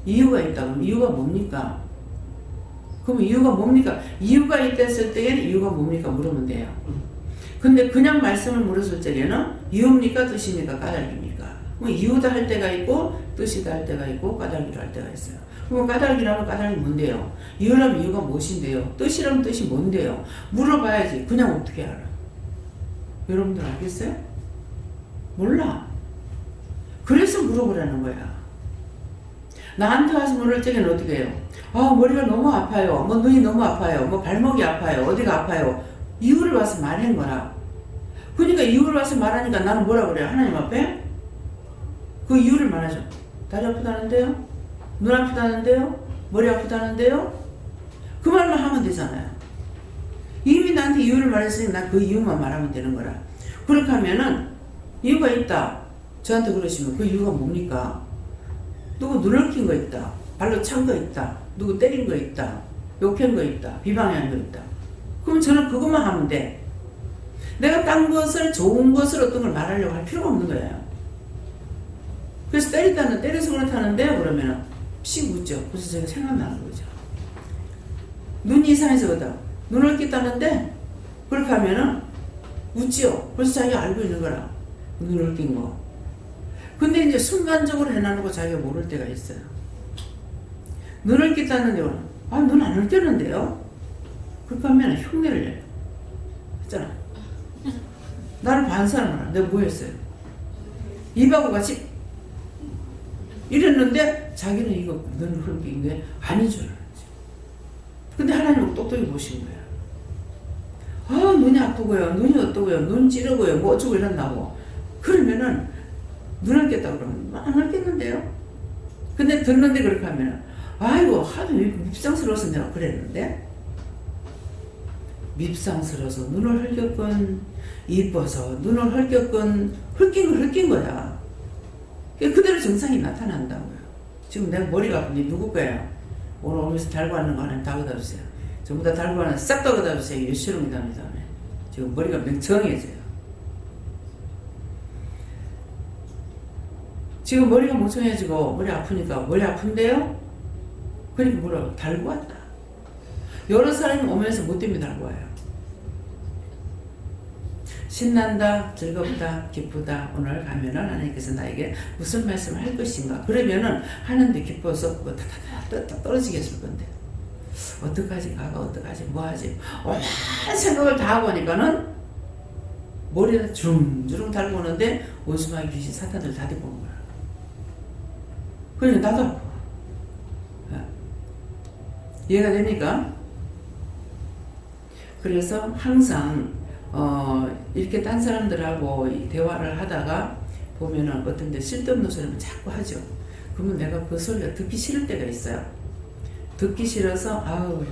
이유가 있다고. 이유가 뭡니까? 그럼 이유가 뭡니까? 이유가 있다 했을 때에는 이유가 뭡니까? 물으면 돼요. 근데 그냥 말씀을 물었을 때에는 이유입니까? 뜻입니까? 까닭입니까? 뭐 이유다 할 때가 있고 뜻이다 할 때가 있고 까닭이라 할 때가 있어요. 그럼 까닭이라면 까닭이 뭔데요? 이유라면 이유가 무엇인데요? 뜻이라면 뜻이 뭔데요? 물어봐야지. 그냥 어떻게 알아? 여러분들 알겠어요? 몰라. 그래서 물어보라는 거야. 나한테 와서 물을 적에는 어떻게 해요? 머리가 너무 아파요. 뭐 눈이 너무 아파요. 뭐 발목이 아파요. 어디가 아파요. 이유를 와서 말한 거라. 그러니까 이유를 와서 말하니까 나는 뭐라 그래요? 하나님 앞에? 그 이유를 말하죠. 다리 아프다는데요? 눈 아프다는데요? 머리 아프다는데요? 그 말만 하면 되잖아요. 이미 나한테 이유를 말했으니 난 그 이유만 말하면 되는 거라. 그렇게 하면은 이유가 있다. 저한테 그러시면 그 이유가 뭡니까? 누구 눈을 낀 거 있다. 발로 찬 거 있다. 누구 때린 거 있다. 욕한 거 있다. 비방한 거 있다. 그럼 저는 그것만 하면 돼. 내가 딴 것을 좋은 것을 어떤 걸 말하려고 할 필요가 없는 거예요. 그래서 때려서 그렇다는데 그러면은 씩 웃죠. 그래서 제가 생각나는 거죠. 눈이 이상해서 그러다. 눈을 낀다는데 그렇게 하면은 웃지요. 그래서 자기가 알고 있는 거라. 눈을 낀 거. 근데 이제 순간적으로 해놔놓고 자기가 모를 때가 있어요. 눈을 낀다는데 눈 안 꼈는데요? 그렇게 하면 흉내를 내요. 했잖아. 나를 반 사람을 내가 뭐 했어요? 입하고 같이 이랬는데 자기는 이거 눈을 흘긴 게 아닌 줄 알았지. 근데 하나님은 똑똑히 보신 거야. 눈이 아프고요. 눈이 어떠고요. 눈 찌르고요. 뭐 어쩌고 이런다고. 그러면은 눈을 깼다 그러면 안 깼는데요. 근데 듣는데 그렇게 하면은 아이고 하도 밉상스러워서 내가 그랬는데 밉상스러워서 눈을 흘겼건 이뻐서 눈을 흘겼건 흘긴 거야. 그대로 증상이 나타난다고요. 지금 내가 머리가 아픈데 누구 거야? 오늘 오면서 달고 하는 거 하나 다 갖다 주세요. 전부 다 달고 하나 싹 다 갖다 주세요. 유시롱이답니다. 지금 머리가 멍청해져요. 지금 머리가 멍청해지고 머리 아프니까 머리 아픈데요? 그러니까 뭐라고? 달고 왔다. 여러 사람이 오면서 뭐 때문에 달고 와요? 신난다, 즐겁다, 기쁘다. 오늘 가면은 하나님께서 나에게 무슨 말씀을 할 것인가? 그러면은 하는데 기뻐서 그거 다다다 떨어지게 해줄 건데. 어떡하지? 가가 어떡하지? 뭐하지? 오만 생각을 다 하고 하니까는 머리에 주름주름 달고 오는데 원수마귀 귀신 사탄들 다 데리고 오는 거야. 그러니까 나도 아파. 이해가 됩니까? 그래서 항상 이렇게 딴 사람들하고 대화를 하다가 보면은 어떤 데 쓸데없는 소리를 자꾸 하죠. 그러면 내가 그 소리가 듣기 싫을 때가 있어요. 듣기 싫어서 아우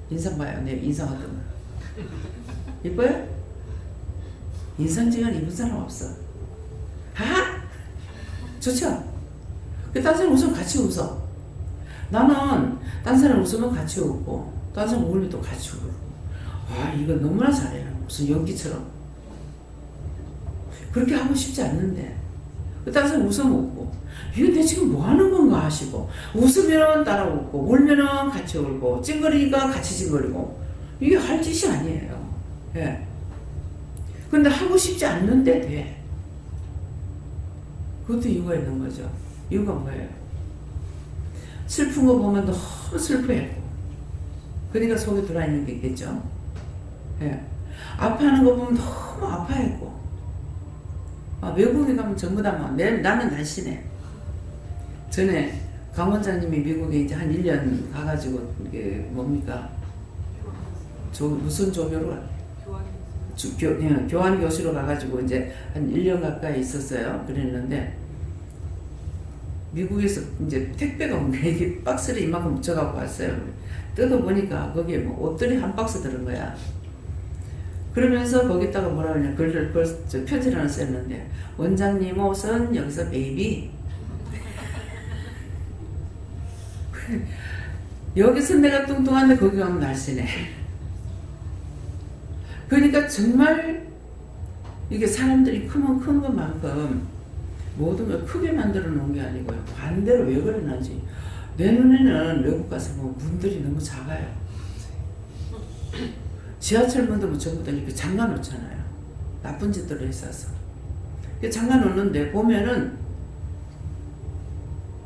인상 봐요. 내 인상 어떤 거 이뻐요? 인상지간 입은 사람 없어. 아? 좋죠? 딴 사람 웃으면 같이 웃어. 나는 딴 사람 웃으면 같이 웃고 딴 사람 울면 또 같이 울고. 아 이거 너무나 잘해요. 무슨 연기처럼. 그렇게 하고 싶지 않는데 딴 사람 웃으면 웃고 이거 내 지금 뭐 하는 건가 하시고 웃으면 따라 웃고 울면 같이 울고 찡거리니까 같이 찡거리고 이게 할 짓이 아니에요. 예. 근데 하고 싶지 않는데 돼. 그것도 이유가 있는 거죠. 이유가 뭐예요? 슬픈 거 보면 너무 슬퍼했고 그러니까 속에 들어있는 게 있겠죠. 예. 아파하는 거 보면 너무 아파했고 외국에 가면 전부 다 나는 날씬해. 전에 강 원장님이 미국에 이제 한 1년 가가지고 이게 뭡니까 무슨 조교로 교환 교수로 가가지고 이제 한 1년 가까이 있었어요. 그랬는데 미국에서 이제 택배가 온 게 이게 박스를 이만큼 묻혀갖고 왔어요. 뜯어보니까 거기에 뭐 옷들이 한 박스 들은 거야. 그러면서 거기다가 뭐라 그러냐 글을 편지를 하나 썼는데 원장님 옷은 여기서 베이비 여기서 내가 뚱뚱한데 거기 가면 날씬해. 그러니까 정말 이게 사람들이 크면 큰 것만큼 모든 걸 크게 만들어 놓은 게 아니고요. 반대로 왜 그러는지 내 눈에는 외국 가서 보면 문들이 너무 작아요. 지하철 문도 뭐 전부 다 이렇게 잠가 놓잖아요. 나쁜 짓들을 했어서. 잠가 놓는데 보면은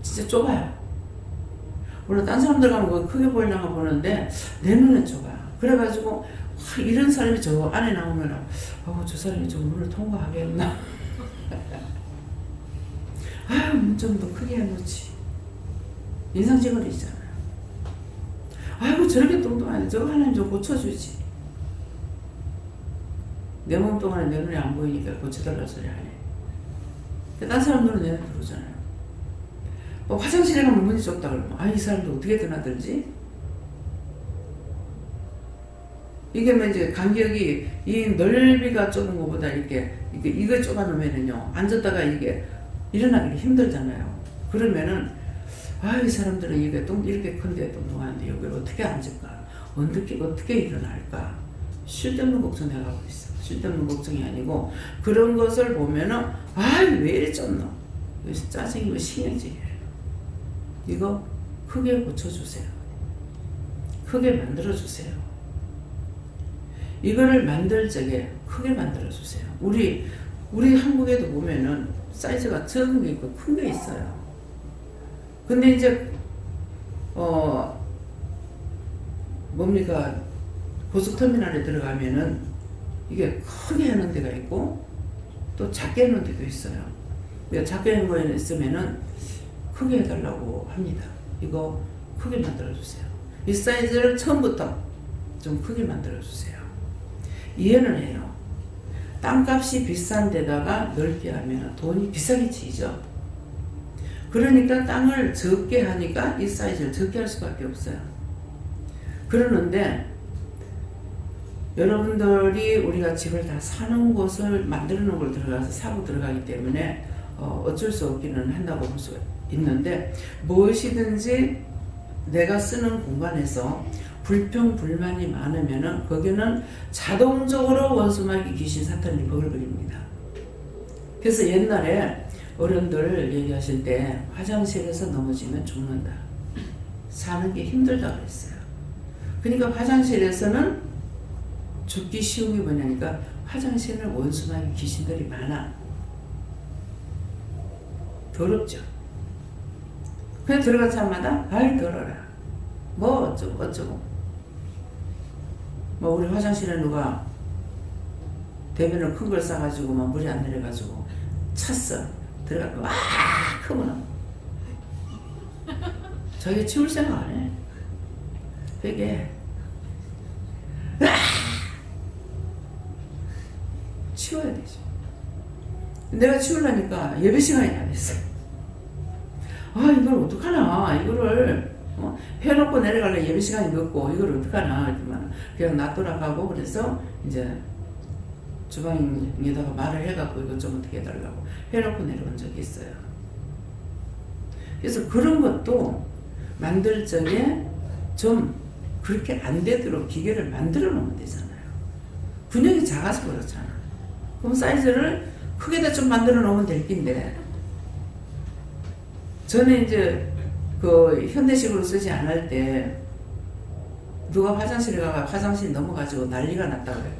진짜 좁아요. 물론 딴 사람들 가면 그거 크게 보이려고 보는데 내 눈은 좁아요. 그래가지고 이런 사람이 저 안에 나오면 저 사람이 저 문을 통과하겠나. 아유 문 좀 더 크게 해놓지. 인상찌그러지잖아요. 아이고 저렇게 뚱뚱하네. 저거 하나님 좀 고쳐주지. 내 몸 동안에 내 눈에 안 보이니까 고쳐달라 소리 하네. 딴 사람들은 내 눈에 들어오잖아요. 뭐 화장실에 가면 문이 좁다 그러면 이 사람도 어떻게 드나들지? 이게 뭐 이제 간격이 이 넓이가 좁은 것보다 이거 좁아 놓으면은요 앉았다가 이게 일어나기 힘들잖아요. 그러면은 이 사람들은 이렇게 큰데 뚱뚱한데 여기를 어떻게 앉을까? 어떻게 일어날까? 쓸데없는 걱정해가고 있어. 쓸데없는 걱정이 아니고 그런 것을 보면은 왜 이리 좁노? 이것이 짜증이고 신경질이에요. 이거 크게 고쳐주세요. 크게 만들어주세요. 이거를 만들 적에 크게 만들어주세요. 우리 한국에도 보면은 사이즈가 적은 게 있고 큰 게 있어요. 근데 이제 뭡니까 고속터미널에 들어가면은 이게 크게 하는 데가 있고 또 작게 하는 데도 있어요. 작게 하는 거에 있으면은 크게 해달라고 합니다. 이거 크게 만들어주세요. 이 사이즈를 처음부터 좀 크게 만들어주세요. 이해는 해요. 땅값이 비싼 데다가 넓게 하면 돈이 비싸게 치이죠. 그러니까 땅을 적게 하니까 이 사이즈를 적게 할 수밖에 없어요. 그러는데 여러분들이 우리가 집을 다 사는 곳을 만들어 놓은 걸 들어가서 사고 들어가기 때문에 어쩔 수 없기는 한다고 볼 수 있는데 무엇이든지 내가 쓰는 공간에서 불평 불만이 많으면은 거기는 자동적으로 원수마귀 귀신 사탄이 버글거립니다. 그래서 옛날에 어른들 얘기하실 때 화장실에서 넘어지면 죽는다, 사는 게 힘들다 그랬어요. 그러니까 화장실에서는 죽기 쉬운 게 뭐냐니까 화장실은 원수마귀 귀신들이 많아. 더럽죠. 그냥 들어간 사람마다 아이 더러라, 뭐 어쩌고 어쩌고. 뭐 우리 화장실에 누가 대변을 큰 걸 싸가지고 막 물이 안 내려가지고 찼어. 들어가고 와 크면 자기 치울 생각 안 해. 그게 치워야 되죠. 내가 치우려니까 예배 시간이 안 됐어. 아 이걸 어떡하나, 이거를 해놓고 내려가려면 예배 시간이 늦고 이걸 어떡하나 그냥 놔두라 가고, 그래서 이제 주방에다가 말을 해갖고 이거 좀 어떻게 해달라고 해놓고 내려온 적이 있어요. 그래서 그런 것도 만들 적에 좀 그렇게 안 되도록 기계를 만들어 놓으면 되잖아요. 근육이 작아서 그렇잖아. 그럼 사이즈를 크게다 좀 만들어 놓으면 될 낀데, 저는 이제 그 현대식으로 쓰지 않을 때 누가 화장실에 가가 화장실 넘어가지고 난리가 났다 그래.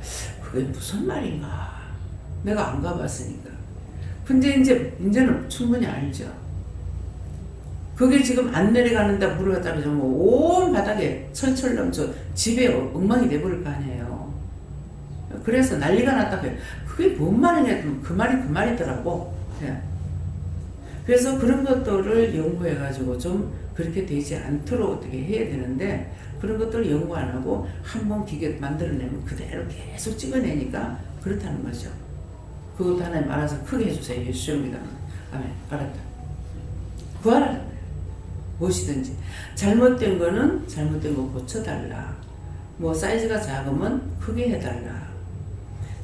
그게 무슨 말인가? 내가 안 가봤으니까. 근데 이제는 충분히 알죠. 그게 지금 안 내려가는데 물을 갖다 주면 온 바닥에 철철 넘쳐 집에 엉망이 돼버릴 거 아니에요. 그래서 난리가 났다 그래. 그게 뭔 말이냐? 그 말이 그 말이더라고. 네. 그래서 그런 것들을 연구해가지고 좀 그렇게 되지 않도록 어떻게 해야 되는데, 그런 것들을 연구 안 하고 한번 기계 만들어내면 그대로 계속 찍어내니까 그렇다는 거죠. 그것도 하나님 알아서 크게 해주세요. 예수님이다. 아멘. 알았다. 구하라는 거예요. 무엇이든지. 잘못된 거는 잘못된 거 고쳐달라. 뭐 사이즈가 작으면 크게 해달라.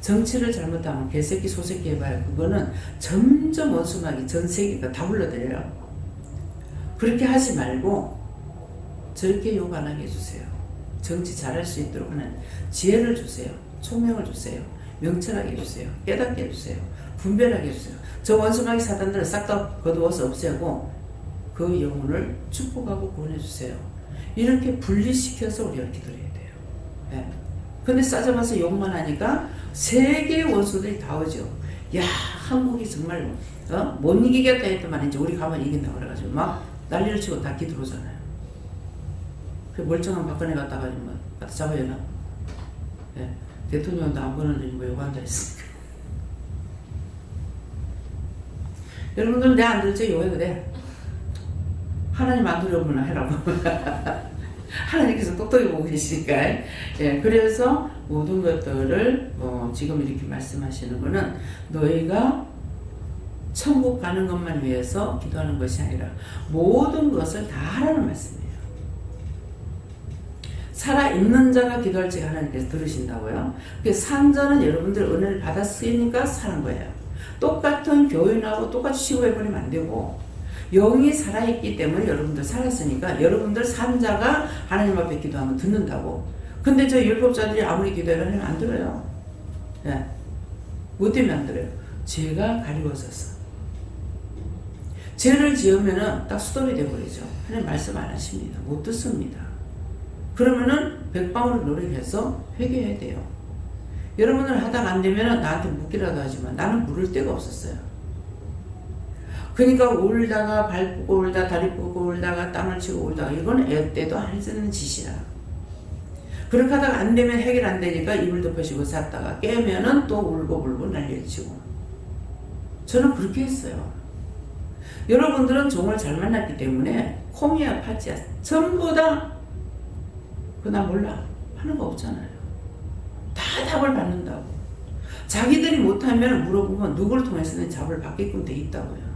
정치를 잘못하면 개새끼 소새끼 해봐요. 그거는 점점 원수마귀 전 세계가 다 불러들여요. 그렇게 하지 말고 저렇게 욕 안 하게 해주세요. 정치 잘할 수 있도록 하는 지혜를 주세요. 총명을 주세요. 명철하게 해주세요. 깨닫게 해주세요. 분별하게 해주세요. 저 원수마귀 사단들을 싹 다 거두어서 없애고 그 영혼을 축복하고 구원해주세요. 이렇게 분리시켜서 우리가 기도해야 돼요. 네. 근데 싸잡아서 욕만 하니까 세계의 원수들이 다 오죠. 야, 한국이 정말 못 이기겠다 했더만 이제 우리 가면 이긴다 그래가지고 막 난리를 치고 다 기들어오잖아요. 그 멀쩡한 박근혜 갖다가 뭐 갖다 잡아야나. 네. 대통령도 안 보는 뭐 요구한다 했으니까. 여러분들 내 안 들지? 요해 그래. 하나님 안 두려우면 해라고. 하나님께서 똑똑히 보고 계시니까. 예, 그래서 모든 것들을 지금 이렇게 말씀하시는 거는 너희가 천국 가는 것만 위해서 기도하는 것이 아니라 모든 것을 다 하라는 말씀이에요. 살아있는 자가 기도할 때 하나님께서 들으신다고요. 산자는 여러분들 은혜를 받았으니까 사는 거예요. 똑같은 교인하고 똑같이 취급해버리면 안 되고, 영이 살아있기 때문에 여러분들 살았으니까 여러분들 산자가 하나님 앞에 기도하면 듣는다고. 근데 저 율법자들이 아무리 기도해도 하나님 안 들어요. 예. 뭐 때문에 안 들어요? 죄가 가리워져서. 죄를 지으면은 딱 수돌이 돼버리죠. 하나님 말씀 안 하십니다. 못 듣습니다. 그러면은 백방으로 노력해서 회개해야 돼요. 여러분들 하다가 안 되면은 나한테 묻기라도 하지만 나는 물을 데가 없었어요. 그러니까 울다가 발 뻗고 울다 다리 뻗고 울다가 땅을 치고 울다가 이건 애 때도 안 쓰는 짓이야. 그렇게 하다가 안 되면 해결 안 되니까 이불 덮으시고 잤다가 깨면은 또 울고 불고 난리를 치고. 저는 그렇게 했어요. 여러분들은 종을 잘 만났기 때문에 콩이야 팥이야 전부 다 그나 몰라 하는 거 없잖아요. 다 답을 받는다고. 자기들이 못하면 물어보면 누구를 통해서는 답을 받게끔 돼 있다고요.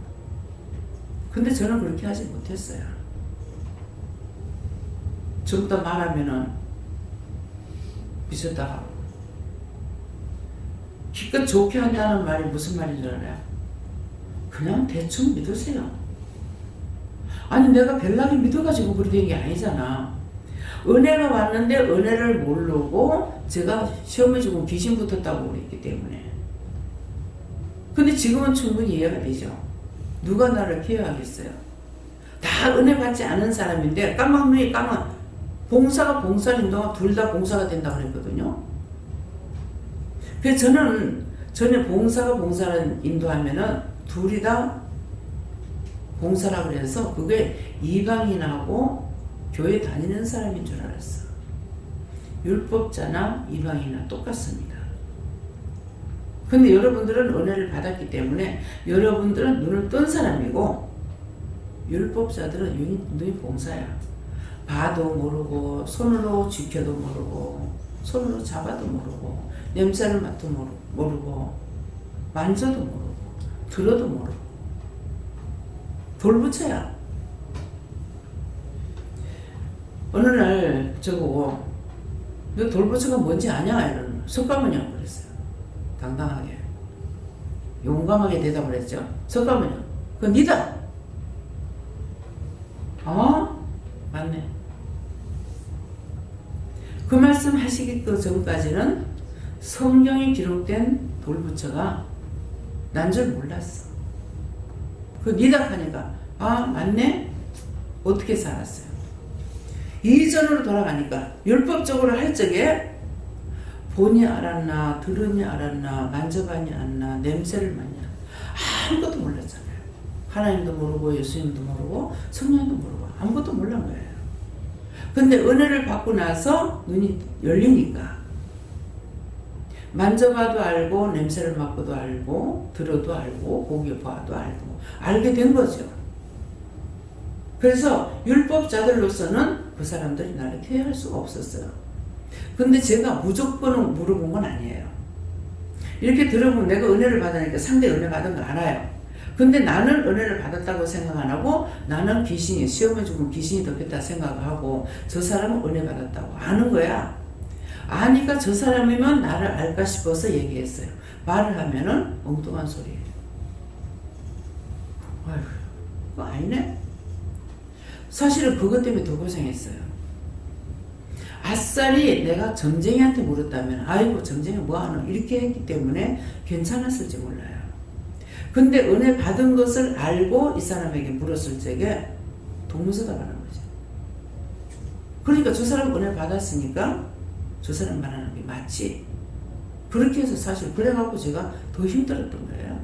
근데 저는 그렇게 하지 못했어요. 전부 다 말하면은 미쳤다 하고. 기껏 좋게 한다는 말이 무슨 말인 줄 알아요? 그냥 대충 믿으세요. 아니 내가 별나게 믿어가지고 그렇게 된 게 아니잖아. 은혜가 왔는데 은혜를 모르고 제가 시험에 죽은 귀신 붙었다고 그랬기 때문에. 근데 지금은 충분히 이해가 되죠. 누가 나를 케어하겠어요. 다 은혜 받지 않은 사람인데 까만 눈이 까만 봉사가 봉사인 동안 둘 다 봉사가 된다고 그랬거든요. 그래서 저는 전에 봉사가 봉사를 인도하면은 둘이 다 봉사라고 그래서 그게 이방인하고 교회 다니는 사람인 줄 알았어. 율법자나 이방인이나 똑같습니다. 근데 여러분들은 은혜를 받았기 때문에 여러분들은 눈을 뜬 사람이고 율법자들은 눈이 봉사야. 봐도 모르고 손으로 쥐켜도 모르고 손으로 잡아도 모르고 냄새를 맡도 모르고 만져도 모르고 들어도 모르고 돌부처야. 어느 날 저보고 너 돌부처가 뭔지 아냐? 이러는 석가모니라고 그랬어요. 당당하게 용감하게 대답을 했죠. 석가모니 그건 니다. 맞네. 그 말씀 하시기 전까지는 성경에 기록된 돌부처가 난 줄 몰랐어. 그 니닥하니까 맞네? 어떻게 살았어요? 이전으로 돌아가니까 율법적으로 할 적에 보니 알았나 들으니 알았나 만져봤니 않나 냄새를 맡냐 아무것도 몰랐잖아요. 하나님도 모르고 예수님도 모르고 성령도 모르고 아무것도 몰란 거예요. 근데 은혜를 받고 나서 눈이 열리니까 만져봐도 알고 냄새를 맡고도 알고 들어도 알고 보기 봐도 알고 알게 된 거죠. 그래서 율법자들로서는 그 사람들이 나를 케어할 수가 없었어요. 근데 제가 무조건 물어본 건 아니에요. 이렇게 들어보면 내가 은혜를 받으니까 상대 은혜 받은 거 알아요. 근데 나는 은혜를 받았다고 생각 안 하고 나는 귀신이 시험에 죽으면 귀신이 덮였다 생각하고 저 사람은 은혜 받았다고 아는 거야. 아니까 저 사람이면 나를 알까 싶어서 얘기했어요. 말을 하면은 엉뚱한 소리예요. 아이고 그거 아니네. 사실은 그것 때문에 더 고생했어요. 아싸리 내가 정쟁이한테 물었다면 아이고 정쟁이 뭐하노 이렇게 했기 때문에 괜찮았을지 몰라요. 근데 은혜 받은 것을 알고 이 사람에게 물었을 적에 동무서답 하는 거죠. 그러니까 저 사람 은혜 받았으니까 저 사람 말하는 게 맞지. 그렇게 해서 사실 그래갖고 제가 더 힘들었던 거예요.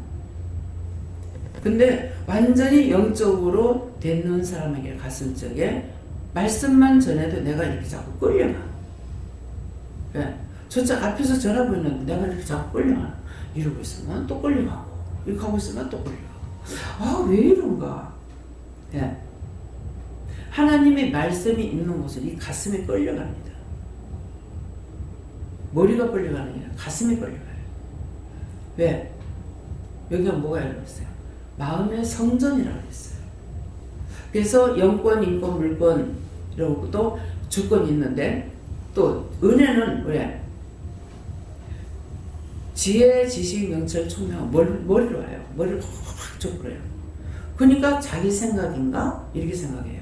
근데 완전히 영적으로 되는 사람에게 갔을 적에 말씀만 전해도 내가 이렇게 자꾸 끌려가. 네. 저쪽 앞에서 전화고 있는데 내가 이렇게 자꾸 끌려가. 이러고 있으면 또 끌려가고 이렇게 하고 있으면 또 끌려가고 왜 이런가. 네. 하나님의 말씀이 있는 곳은 이 가슴에 끌려갑니다. 머리가 끌려가는 게 아니라 가슴이 끌려가요. 왜? 여기가 뭐가 열렸어요? 마음의 성전이라고 했어요. 그래서 영권, 인권, 물권 이러고도 주권이 있는데 또 은혜는 왜? 지혜, 지식, 명철, 총명 머리로 와요. 머리를 확 좁어요. 그러니까 자기 생각인가? 이렇게 생각해요.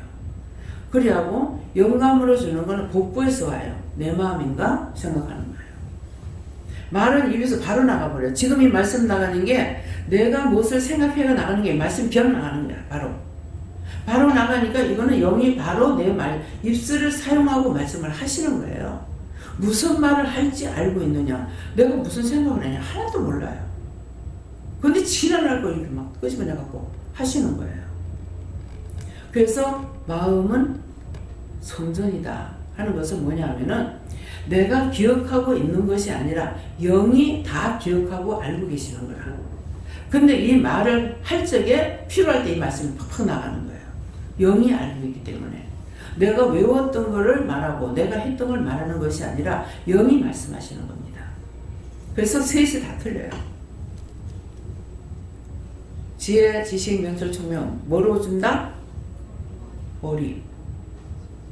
그리하고 영감으로 주는 거는 복부에서 와요. 내 마음인가? 생각하는 거예요. 말은 입에서 바로 나가버려요. 지금 이 말씀 나가는 게 내가 무엇을 생각해가 나가는 게 말씀 기억 나가는 거야. 바로 나가니까 이거는 영이 바로 내 말, 입술을 사용하고 말씀을 하시는 거예요. 무슨 말을 할지 알고 있느냐, 내가 무슨 생각을 하냐 하나도 몰라요. 근데 지랄할 거 이렇게 막 끄집어내갖고 하시는 거예요. 그래서 마음은 성전이다 하는 것은 뭐냐 하면은 내가 기억하고 있는 것이 아니라 영이 다 기억하고 알고 계시는 거야. 근데 이 말을 할 적에 필요할 때 이 말씀이 팍팍 나가는 거예요. 영이 알고 있기 때문에 내가 외웠던 거를 말하고 내가 했던 걸 말하는 것이 아니라 영이 말씀하시는 겁니다. 그래서 셋이 다 틀려요. 지혜, 지식, 명철, 총명 뭐로 준다?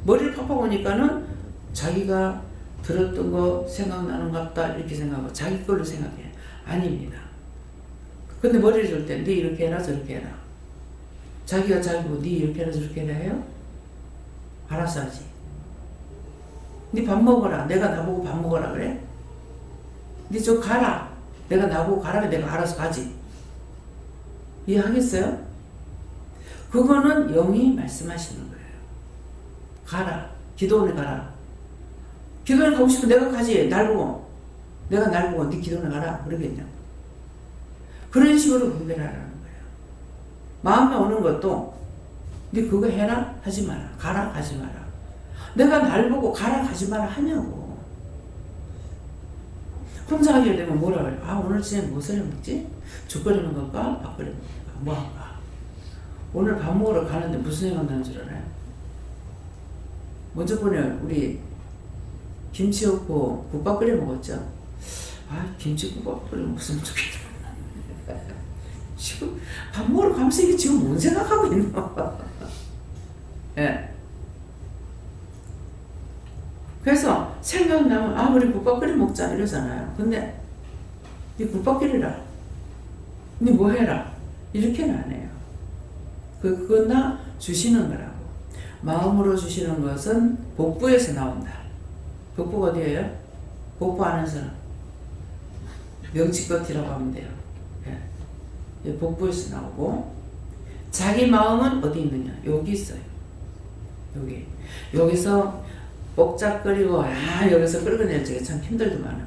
머리를 팍팍 오니까는 자기가 들었던 거 생각나는 것 같다 이렇게 생각하고 자기 걸로 생각해. 아닙니다. 근데 머리를 줄 때 네 이렇게 해라 저렇게 해라. 자기가 자기고 니 이렇게 해라 저렇게 해라 해요? 알아서 하지. 니 밥 먹어라. 내가 나보고 밥 먹어라 그래? 니 저 가라. 내가 나보고 가라. 내가 알아서 가지. 이해하겠어요? 그거는 영이 말씀하시는 거예요. 가라. 기도원에 가라. 기도원에 가고 싶으면 내가 가지. 날 보고. 내가 날 보고 니 기도원에 가라. 그러겠냐고. 그런 식으로 분별하라는 거예요. 마음에 오는 것도 니 그거 해라? 하지 마라. 가라? 가지 마라. 내가 날 보고 가라? 가지 마라 하냐고. 혼자 하게 되면 뭐라 그래요? 아 오늘 진짜 무엇을 해먹지? 죽거리는 걸까? 밥거리는 걸까? 뭐 할까? 오늘 밥 먹으러 가는데 무슨 생각 나는 줄 알아요? 먼저 번에 우리 김치 넣고 국밥 끓여 먹었죠? 아 김치국밥 끓여 먹으면 좋겠다. 지금 밥 먹으러 가면서 이게 지금 뭔 생각하고 있노? 예. 그래서 생각나면 아 우리 국밥 끓여 먹자 이러잖아요. 근데 니 국밥 끓이라. 니 뭐 해라. 이렇게는 안 해요. 그건 다 주시는 거라고. 마음으로 주시는 것은 복부에서 나온다. 복부가 어디예요? 복부 아는 사람. 명치껏이라고 하면 돼요. 예. 복부에서 나오고 자기 마음은 어디 있느냐? 여기 있어요. 여기. 여기서 복잡거리고 여기서 끌어내는 게 참 힘들더만은.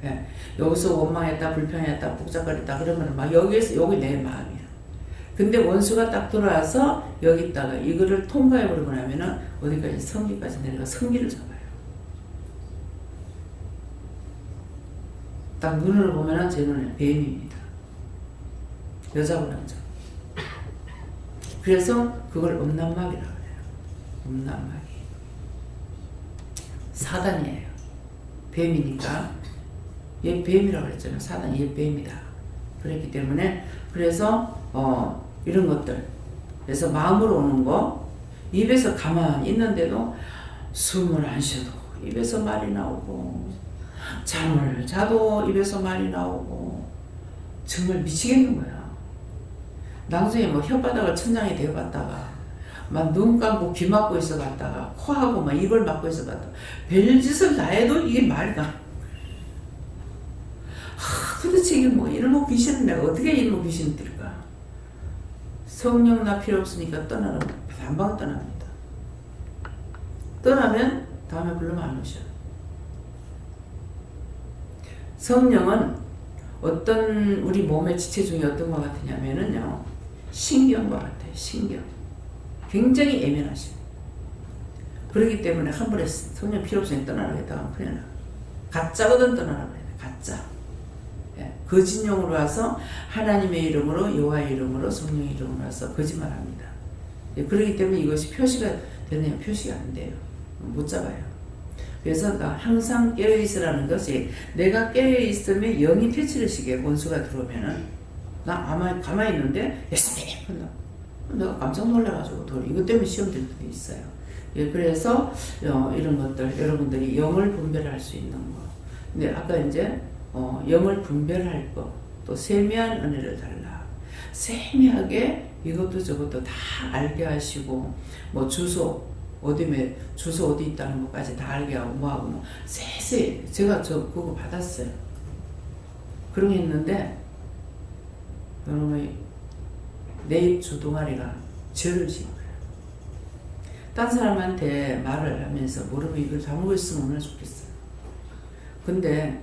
예. 여기서 원망했다 불평했다 복잡거렸다 그러면 막 여기에서 여기 내 마음이야. 근데 원수가 딱 들어와서 여기다가 이거를 통과해 버리고 나면은 어디까지 성기까지 내려가 성기를 잡아요. 딱 눈으로 보면은 제 눈에 뱀입니다. 여자고 남자. 그래서 그걸 음란막이라고 해요. 음란막이. 사단이에요. 뱀이니까 얘 뱀이라고 그랬잖아요. 사단이 얘 뱀이다. 그랬기 때문에 그래서 이런 것들 그래서 마음으로 오는 거 입에서 가만히 있는데도 숨을 안 쉬어도 입에서 말이 나오고 잠을 자도 입에서 말이 나오고 정말 미치겠는 거야. 나중에 뭐 혓바닥을 천장에 대봤다가 막 눈 감고 귀 막고 있어 갔다가 코하고 막 입을 막고 있어 갔다가 별짓을 다 해도 이게 말이 나. 도대체 이게 뭐 이놈의 귀신은 내가 어떻게 이놈의 귀신을 뜰까? 성령 나 필요 없으니까 떠나라. 반방 떠납니다. 떠나면 다음에 부르면 안 오셔. 성령은 어떤 우리 몸의 지체 중에 어떤 것 같으냐면은요. 신경과 같아요. 신경. 굉장히 예민하시고 그렇기 때문에 한 번에 성령 필요 없으니 떠나라고 했다가 큰일 나. 가짜거든 떠나라고 해야 돼. 가짜. 예. 거짓용으로 와서 하나님의 이름으로 여호와의 이름으로 성령의 이름으로 와서 거짓말합니다. 예. 그렇기 때문에 이것이 표시가 되느냐 표시가 안 돼요. 못 잡아요. 그래서 항상 깨어있으라는 것이 내가 깨어있으면 영이 퇴치를 시게 원수가 들어오면은 나 아마 가만히 있는데 예수님 한다. 내가 깜짝 놀라가지고 이것 때문에 시험 들 때도 있어요. 예, 그래서 이런 것들 여러분들이 영을 분별할 수 있는 거. 근데 아까 이제 영을 분별할 거, 또 세미한 은혜를 달라. 세미하게 이것도 저것도 다 알게 하시고 뭐 주소 어디 있다는 것까지 다 알게 하고 뭐하고 뭐 세세히 제가 그거 받았어요. 그런 게 있는데 여러분이 내 입 주둥아리가 죄를 지은 거예요. 딴 사람한테 말을 하면서 모르면 입을 다물고 있으면 얼마나 좋겠어요. 근데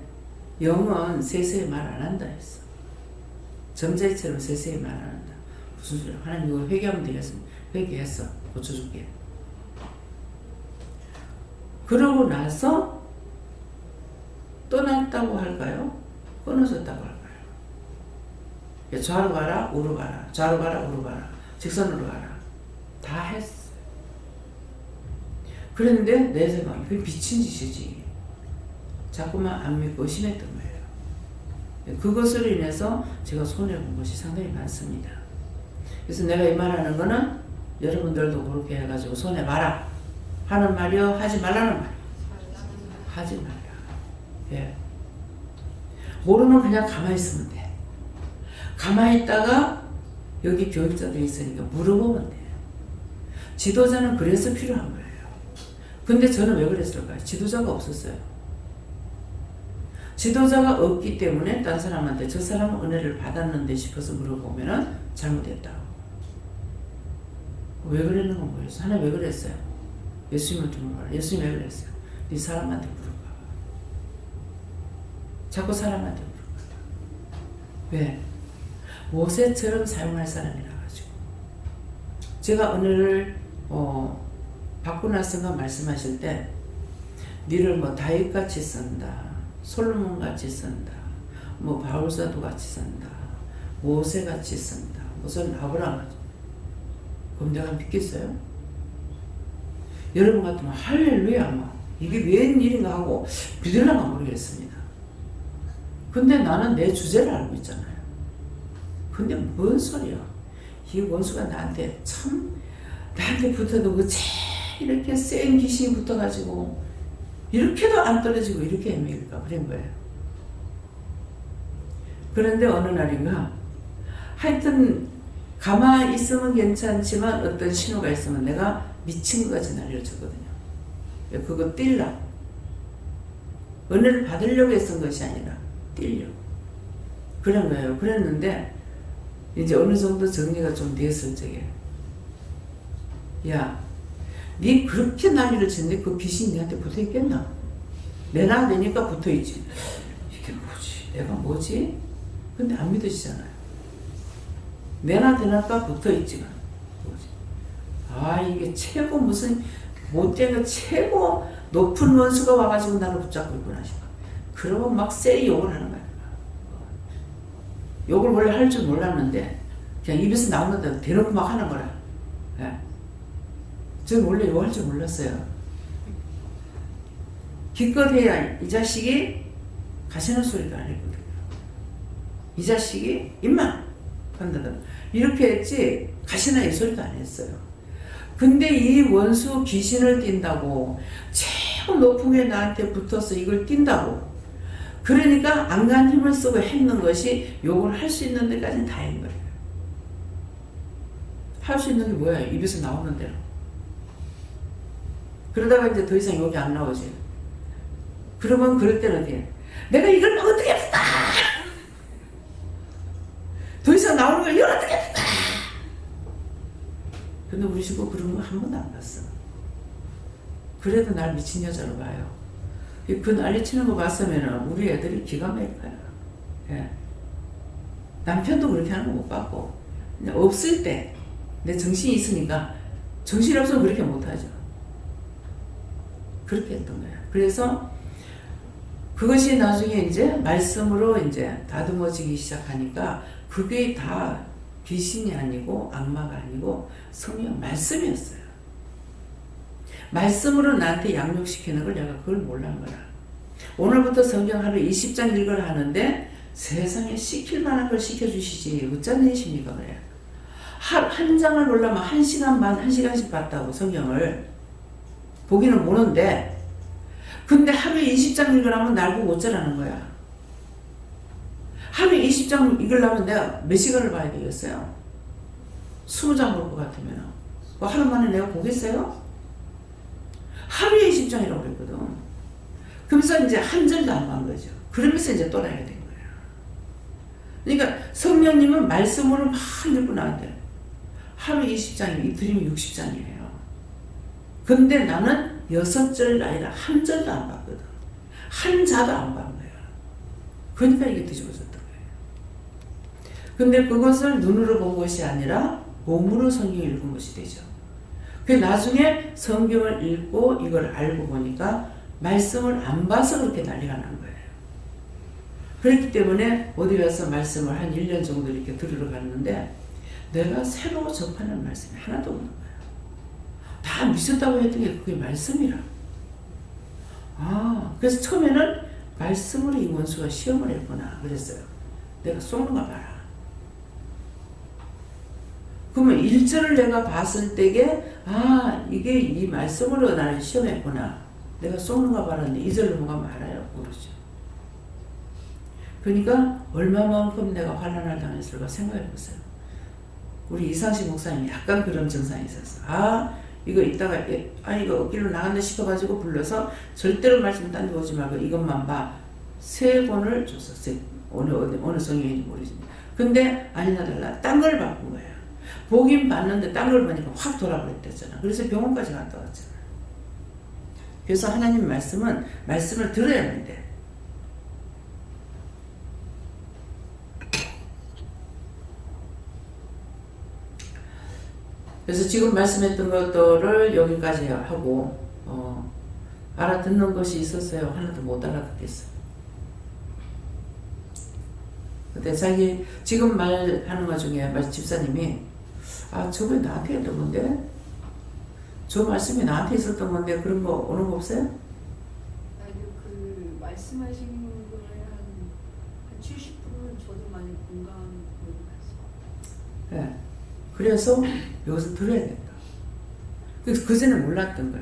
영은 세세히 말 안 한다 했어. 점자이처럼 세세히 말 안 한다. 무슨 소리야. 하나님 이거 회개하면 되겠어. 회개했어. 고쳐줄게. 그러고 나서 떠났다고 할까요? 끊어졌다고 할까요? 좌로 가라 우로 가라 좌로 가라 우로 가라 직선으로 가라 다 했어요. 그런데 내 생각에 그게 미친 짓이지. 자꾸만 안 믿고 의심했던 거예요. 그것으로 인해서 제가 손해본 것이 상당히 많습니다. 그래서 내가 이 말하는 거는 여러분들도 그렇게 해가지고 손해봐라 하는 말이요 하지 말라는 말이요. 하지 말라. 예. 모르면 그냥 가만히 있으면 돼. 가만히 있다가 여기 교육자도 있으니까 물어보면 돼요. 지도자는 그래서 필요한 거예요. 근데 저는 왜 그랬을까요? 지도자가 없었어요. 지도자가 없기 때문에 딴 사람한테 저 사람은 은혜를 받았는데 싶어서 물어보면은 잘못했다. 왜 그랬는 건 뭐예요? 하나님 왜 그랬어요? 예수님을 좀 물어봐. 예수님 왜 그랬어요? 네 사람한테 물어봐. 자꾸 사람한테 물어봐. 왜? 모세처럼 사용할 사람이라 가지고. 제가 은혜를 받고 나서가 말씀하실 때 니를 뭐 다윗같이 쓴다, 솔로몬같이 쓴다, 뭐 바울사도같이 쓴다, 모세같이 쓴다, 무슨 아브라함같이. 그럼 내가 믿겠어요? 여러분 같으면 할렐루야 뭐 이게 웬일인가 하고 믿으려나 모르겠습니다. 근데 나는 내 주제를 알고 있잖아요. 근데 뭔 소리야. 이 원수가 나한테 붙어도 그 이렇게 센 귀신이 붙어가지고 이렇게도 안 떨어지고 이렇게 애매일까 그런 거예요. 그런데 어느 날인가 하여튼 가만히 있으면 괜찮지만 어떤 신호가 있으면 내가 미친 것 같이 난리를 쳤거든요. 그거 뛸라. 은혜를 받으려고 했던 것이 아니라 뛸려고. 그런 거예요. 그랬는데 이제 어느 정도 정리가 좀 됐을 적에 야, 니 그렇게 난리를 치는데 그 귀신이 니한테 붙어있겠나? 내나 되니까 붙어있지. 이게 뭐지? 내가 뭐지? 근데 안 믿어지잖아요. 내나 되니까 붙어있지만 뭐지? 아, 이게 최고 무슨 못된 거 최고 높은 원수가 와가지고 나를 붙잡고 있구나 싶어. 그러면 막 세게 욕을 하는 거야. 욕을 원래 할 줄 몰랐는데 그냥 입에서 나오는 대로 대놓고 막 하는 거라. 예. 저는 원래 욕할 줄 몰랐어요. 기껏해야 이 자식이 가시는 소리도 안 했거든요. 이 자식이 입만 한다든 이렇게 했지 가시나 이 소리도 안 했어요. 근데 이 원수 귀신을 띈다고 최고 높은 게 나한테 붙어서 이걸 띈다고 그러니까 안간 힘을 쓰고 했는 것이 욕을 할 수 있는 데까지는 다 한 거예요. 할 수 있는 게 뭐야? 입에서 나오는 대로. 그러다가 이제 더 이상 욕이 안 나오지. 그러면 그럴 때는 어떻게 내가 이걸 어떻게 했다! 더 이상 나오는 걸 이걸 어떻게 했다! 근데 우리 친구 그런 거 한 번도 안 봤어. 그래도 날 미친 여자로 봐요. 그 난리치는 거 봤으면 우리 애들이 기가 막혀요. 예. 남편도 그렇게 하는 거 못 봤고 없을 때 내 정신이 있으니까 정신이 없으면 그렇게 못하죠. 그렇게 했던 거야. 그래서 그것이 나중에 이제 말씀으로 이제 다듬어지기 시작하니까 그게 다 귀신이 아니고 악마가 아니고 성령 말씀이었어요. 말씀으로 나한테 양육시키는 걸 내가 그걸 몰란 거야. 오늘부터 성경 하루 20장 읽으라 하는데 세상에 시킬 만한 걸 시켜주시지 어쩐 일이십니까 그래. 한 장을 보려면 1시간 반, 1시간씩 봤다고 성경을 보기는 보는데 근데 하루에 20장 읽으라면 날 보고 어쩌라는 거야. 하루에 20장 읽으려면 내가 몇 시간을 봐야 되겠어요? 20장 볼 것 같으면 뭐 하루 만에 내가 보겠어요? 하루에 20장이라고 그랬거든. 그러면서 이제 한 절도 안 본 거죠. 그러면서 이제 또라이가 된 거예요. 그러니까 성령님은 말씀으로 막 읽고 나한테 하루 20장이면 이틀이면 60장이에요. 근데 나는 6절 아니라 한 절도 안 봤거든. 한 자도 안 본 거야. 그러니까 이게 뒤집어졌던 거예요. 근데 그것을 눈으로 본 것이 아니라 몸으로 성경을 읽은 것이 되죠. 그 나중에 성경을 읽고 이걸 알고 보니까 말씀을 안 봐서 그렇게 난리가 난 거예요. 그렇기 때문에 어디 가서 말씀을 한 1년 정도 이렇게 들으러 갔는데 내가 새로 접하는 말씀이 하나도 없는 거예요. 다 미쳤다고 했던 게 그게 말씀이라. 그래서 처음에는 말씀으로 이 원수가 시험을 했구나 그랬어요. 내가 쏘는가 봐라. 그러면 1절을 내가 봤을 때에 이게 이 말씀으로 나를 시험했구나. 내가 쏘는가 봐라. 근데 2절로 뭐가 말아요? 모르죠. 그러니까 얼마만큼 내가 환난을 당했을까 생각해 보세요. 우리 이상식 목사님이 약간 그런 증상이 있었어. 아, 이거 이따가, 이거 어깨로 나간다 싶어가지고 불러서 절대로 말씀 딴 데 보지 말고 이것만 봐. 3권을 줬어. 어느 성경인지 모르지만. 근데 아니나 달라. 딴 걸 바꾼 거야. 보긴 봤는데 딴 걸 보니까 확 돌아버렸댔잖아. 그래서 병원까지 갔다 왔잖아. 그래서 하나님 말씀은 말씀을 들어야 돼. 그래서 지금 말씀했던 것들을 여기까지 하고 알아듣는 것이 있었어요. 하나도 못 알아듣겠어. 근데 자기 지금 말하는 것 중에 집사님이 저번에 나한테 했던 건데 저 말씀이 나한테 있었던 건데 그런 거 오는 거 없어요? 아니 그 말씀하신 거에 한 70%는 저도 많이 공감하는 말씀. 네. 그래서 여기서 들어야 된다. 그전에 몰랐던 거야.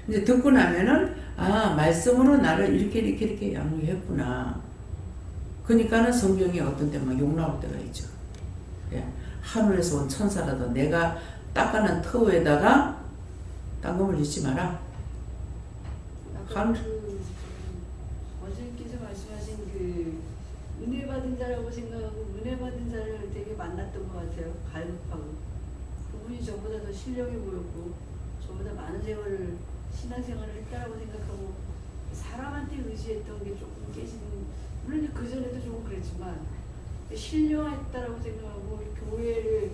이제 듣고 나면은 말씀으로 나를 이렇게 양육했구나. 그러니까는 성경에 어떤 때 막 욕 나올 때가 있죠. 예. 하늘에서 온 천사라도 내가 닦아낸 터에다가 땅금을 잊지 마라. 아까 원장님께서 말씀하신 그 은혜 받은 자라고 생각하고 은혜 받은 자를 되게 만났던 것 같아요. 갈급하고 그분이 저보다 더 실력이 보였고 저보다 많은 세월을 신앙생활을 했다라고 생각하고 사람한테 의지했던 게 조금 깨지는, 물론 그전에도 조금 그랬지만 신령했다라고 생각하고 교회를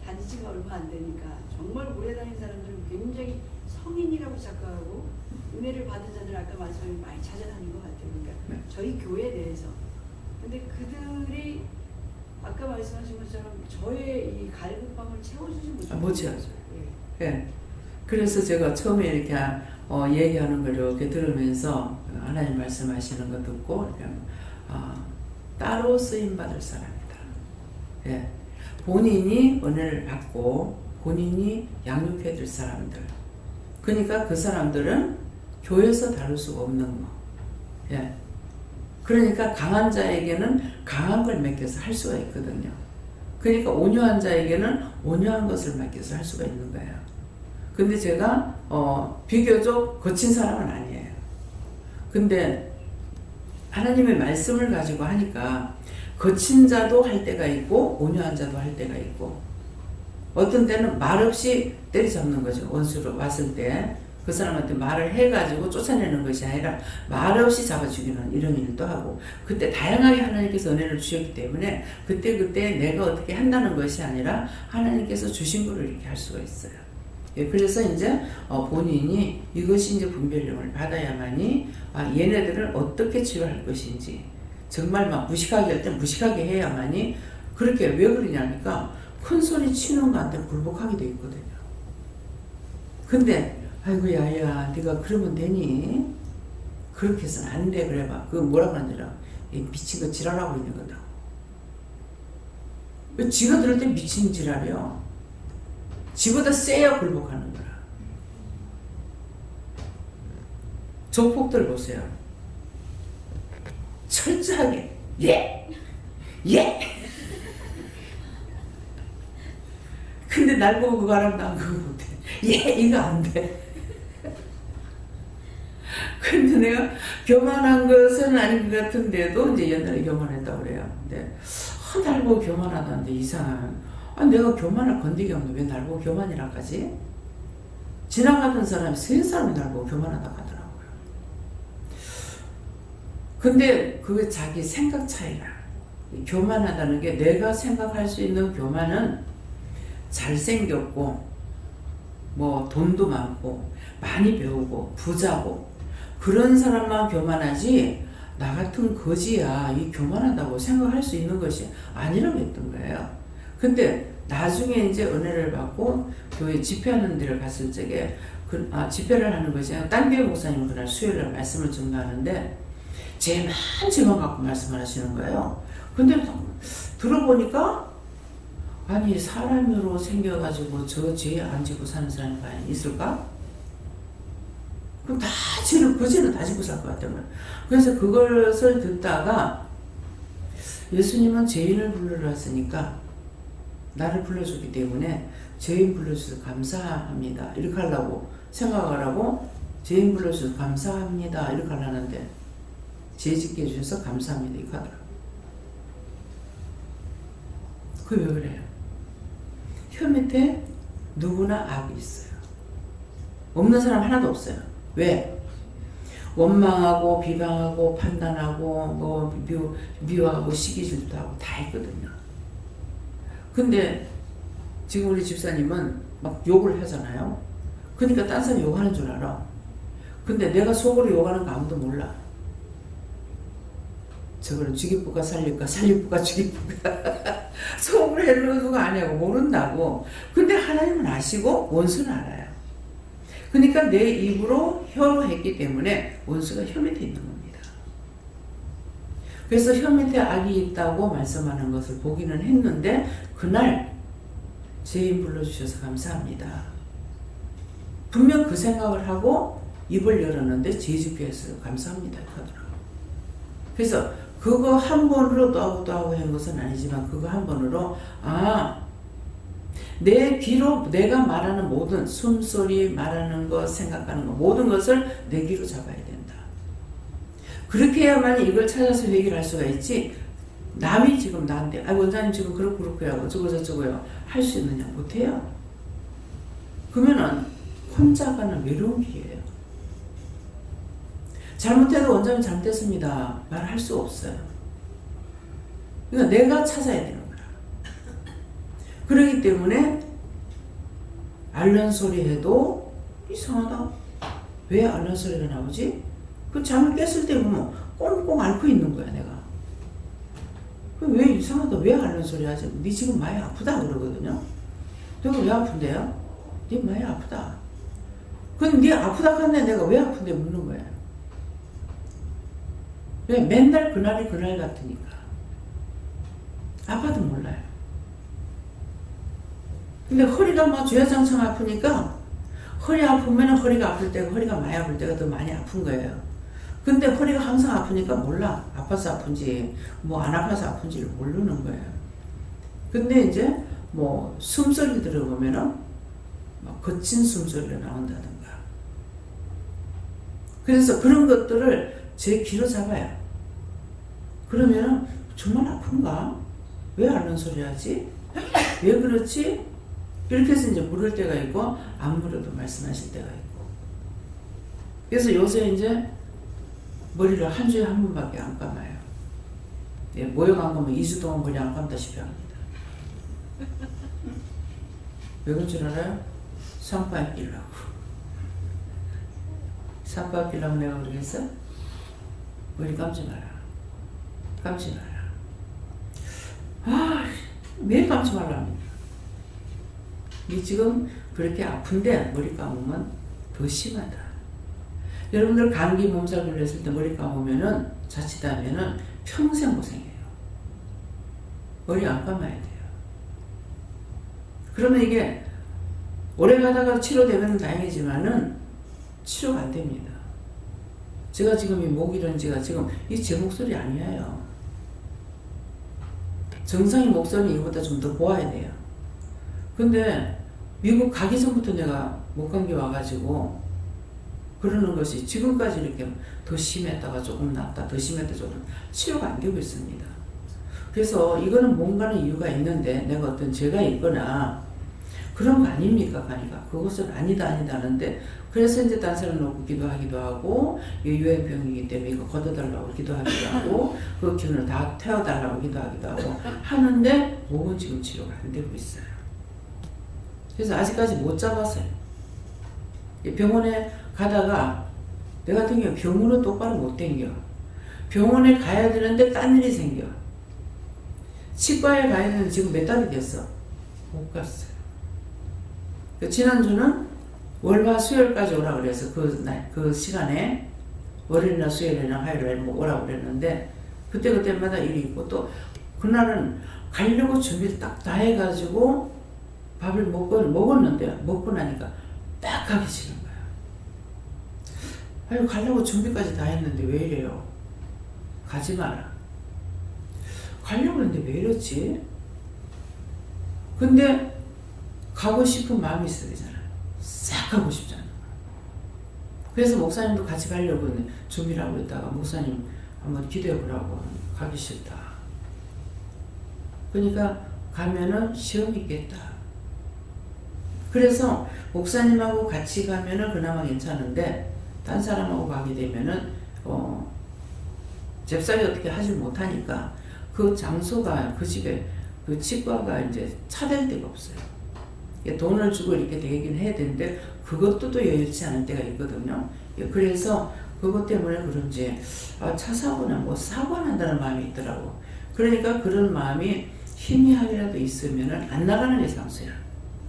다닌 지가 얼마 안 되니까 정말 오래 다닌 사람들은 굉장히 성인이라고 착각하고 은혜를 받은 자들 아까 말씀하신 많이 찾아다닌 것 같아요. 그러니까 저희 교회 내에서. 근데 그들이 아까 말씀하신 것처럼 저의 이 갈급함을 채워주지 못해요. 못 채워줘요. 예. 그래서 제가 처음에 이렇게 얘기하는 걸 이렇게 들으면서 하나님 말씀하시는 거 듣고 이렇게 따로 쓰임받을 사람이다. 예. 본인이 은혜를 받고 본인이 양육해 줄 사람들. 그러니까 그 사람들은 교회에서 다룰 수가 없는 거. 예. 그러니까 강한 자에게는 강한 걸 맡겨서 할 수가 있거든요. 그러니까 온유한 자에게는 온유한 것을 맡겨서 할 수가 있는 거예요. 근데 제가 비교적 거친 사람은 아니에요. 근데 하나님의 말씀을 가지고 하니까 거친 자도 할 때가 있고 온유한 자도 할 때가 있고 어떤 때는 말없이 때리잡는 거죠. 원수로 왔을 때 그 사람한테 말을 해가지고 쫓아내는 것이 아니라 말없이 잡아주기는 이런 일도 하고 그때 다양하게 하나님께서 은혜를 주셨기 때문에 그때 내가 어떻게 한다는 것이 아니라 하나님께서 주신 거를 이렇게 할 수가 있어요. 예, 그래서 이제 본인이 이것이 이제 분별력을 받아야만이 얘네들을 어떻게 치료할 것인지 정말 막 무식하게 할 때 무식하게 해야만이 그렇게 왜 그러냐니까 큰 소리 치는 거한테 굴복하게 돼 있거든요. 근데 아이고 야야 네가 그러면 되니? 그렇게 해서는 안 돼. 그래봐. 그 뭐라고 하느라 미친 거 지랄하고 있는 거다. 왜 지가 들을 때 미친 지랄이요? 지보다 세야 굴복하는 거라. 조폭들 보세요. 철저하게 예! 근데 날 보고 그거 하라면 난 그거 못해. 이거 안 돼. 근데 내가 교만한 것은 아닌 것 같은데도 이제 옛날에 교만했다고 그래요. 근데 날 보고 교만하다는데 이상한. 내가 교만을 건드기 없는데 왜 날 보고 교만이라까지? 지나가던 사람이 세 사람이 날 보고 교만하다고 하더라고요. 근데 그게 자기 생각 차이라. 교만하다는 게 내가 생각할 수 있는 교만은 잘생겼고 뭐 돈도 많고 많이 배우고 부자고 그런 사람만 교만하지 나 같은 거지야 이 교만하다고 생각할 수 있는 것이 아니라고 했던 거예요. 근데 나중에 이제 은혜를 받고 교회 집회하는 데를 갔을 적에 집회를 하는 것이 아니라 딴 교회 목사님은 그날 수요일날 말씀을 전가하는데 제 많지만 갖고 말씀을 하시는 거예요. 근데 들어보니까 아니 사람으로 생겨가지고 저 죄에 안 지고 사는 사람이 과연 있을까? 그럼 다 죄를 그 죄는 다 지고 살 것 같단 말이야. 그래서 그것을 듣다가 예수님은 죄인을 부르러 왔으니까 나를 불러줬기 때문에 죄인 불러주셔서 감사합니다. 이렇게 하려고 생각을 하고 죄인 불러주셔서 감사합니다. 이렇게 하려는데 죄 짓게 해주셔서 감사합니다. 이렇게 하더라고요. 그게 왜 그래요? 혀 밑에 누구나 악이 있어요. 없는 사람 하나도 없어요. 왜? 원망하고 비방하고 판단하고 뭐 미워하고 시기질투 하고 다 있거든요. 근데 지금 우리 집사님은 막 욕을 하잖아요. 그러니까 딴 사람이 욕하는 줄 알아. 근데 내가 속으로 욕하는 거 아무도 몰라. 저거는 죽이부가 살릴까 살릴부가 죽이부가 속으로 해놓은 누가 아니하고 모른다고. 근데 하나님은 아시고 원수는 알아요. 그러니까 내 입으로 혀로 했기 때문에 원수가 혀 밑에 있는 겁니다. 그래서 혀 밑에 악이 있다고 말씀하는 것을 보기는 했는데 그날 죄인 불러주셔서 감사합니다. 분명 그 생각을 하고 입을 열었는데 죄 짓게 했어요. 감사합니다. 하더라고요. 그래서 그거 한 번으로 또 하고 한 것은 아니지만 그거 한 번으로 내 귀로 내가 말하는 모든 숨소리 말하는 것 생각하는 것 모든 것을 내 귀로 잡아야 된다. 그렇게 해야만 이걸 찾아서 회개를 할 수가 있지 남이 지금 나한테 원장님 지금 그렇고요 어쩌고 저쩌고요 할 수 있느냐 못해요. 그러면은 혼자 가는 외로운 길이에요. 잘못해도 원장님 잘못했습니다 말할 수 없어요. 그러니까 내가 찾아야 되는 거야. 그렇기 때문에 앓는 소리 해도 이상하다. 왜 앓는 소리가 나오지? 그 잠을 깼을 때 보면 꽁꽁 앓고 있는 거야 내가. 왜 이상하다. 왜 앓는 소리 하지? 네 지금 많이 아프다 그러거든요. 내가 왜 아픈데요? 네 많이 아프다. 근데 네 아프다 한데 내가 왜 아픈데 묻는 거야. 왜? 맨날 그날이 그날 같으니까. 아파도 몰라요. 근데 허리가 막 주야장창 아프니까 허리 아프면 허리가 아플 때가 허리가 많이 아플 때가 더 많이 아픈 거예요. 근데 허리가 항상 아프니까 몰라. 아파서 아픈지 뭐 안 아파서 아픈지를 모르는 거예요. 근데 이제 뭐 숨소리 들어보면은 막 거친 숨소리가 나온다든가. 그래서 그런 것들을 제 귀로 잡아요. 그러면은 정말 아픈가? 왜 앓는 소리 하지? 왜 그렇지? 이렇게 해서 이제 물을 때가 있고 안 물어도 말씀하실 때가 있고. 그래서 요새 이제 머리를 한 주에 한 번밖에 안 감아요. 예, 모형 안 감으면 2주 동안 머리 안 감다시피 합니다. 왜 그런 줄 알아요? 산발 끼려고. 산발 끼려고 내가 그러겠어? 머리 감지 마라. 감지 마라. 왜 감지 말랍니까? 이 지금 그렇게 아픈데 머리 감으면 더 심하다. 여러분들 감기 몸살 걸렸을 때 머리 감으면은 자칫하면은 평생 고생해요. 머리 안 감아야 돼요. 그러면 이게 오래 가다가 치료되면 다행이지만은 치료가 안 됩니다. 제가 지금 이 목 이런 지가 지금 이 제 목소리 아니에요. 정상인 목소리 이거보다 좀 더 보아야 돼요. 근데 미국 가기 전부터 내가 목감기 와가지고 그러는 것이 지금까지 이렇게 더 심했다가 조금 낫다 더 심했다 조금 치료가 안 되고 있습니다. 그래서 이거는 뭔가는 이유가 있는데 내가 어떤 죄가 있거나 그런 거 아닙니까 가니까 그것은 아니다 하는데 그래서 이제 딴 사람 놓고 기도하기도 하고 유행병이기 때문에 이거 걷어달라고 기도하기도 하고 그 기운을 다 태워달라고 기도하기도 하고 하는데 목은 지금 치료가 안 되고 있어요. 그래서 아직까지 못 잡았어요. 병원에 가다가 내 같은 경우 병원은 똑바로 못 댕겨. 병원에 가야 되는데 딴 일이 생겨. 치과에 가야 되는데 지금 몇 달이 됐어. 못 갔어요. 지난주는 월화 수요일까지 오라고 그래서 그 시간에 월요일이나 수요일이나 화요일에 오라고 그랬는데 그때마다 일이 있고 또 그날은 가려고 준비를 딱 다 해가지고 밥을 먹었는데 먹고 나니까 딱 가기 싫은 거야. 아유 가려고 준비까지 다 했는데 왜 이래요? 가지 마라. 가려고 했는데 왜 이렇지? 근데 가고 싶은 마음이 있어야 되잖아요. 싹 가고 싶잖아요. 그래서 목사님도 같이 가려고 준비를 하고 있다가 목사님 한번 기도해 보라고 가기 싫다. 그러니까 가면은 시험이 있겠다. 그래서 목사님하고 같이 가면은 그나마 괜찮은데 딴 사람하고 가게 되면은 잽싸게 어떻게 하지 못하니까 그 장소가 그 집에 그 치과가 이제 차댈 데가 없어요. 돈을 주고 이렇게 되긴 해야 되는데 그것도 또 여의치 않은 때가 있거든요. 그래서 그것 때문에 그런지 차 사고나 뭐 사고 난다는 마음이 있더라고. 그러니까 그런 마음이 희미하게라도 있으면은 안 나가는 게 상수야.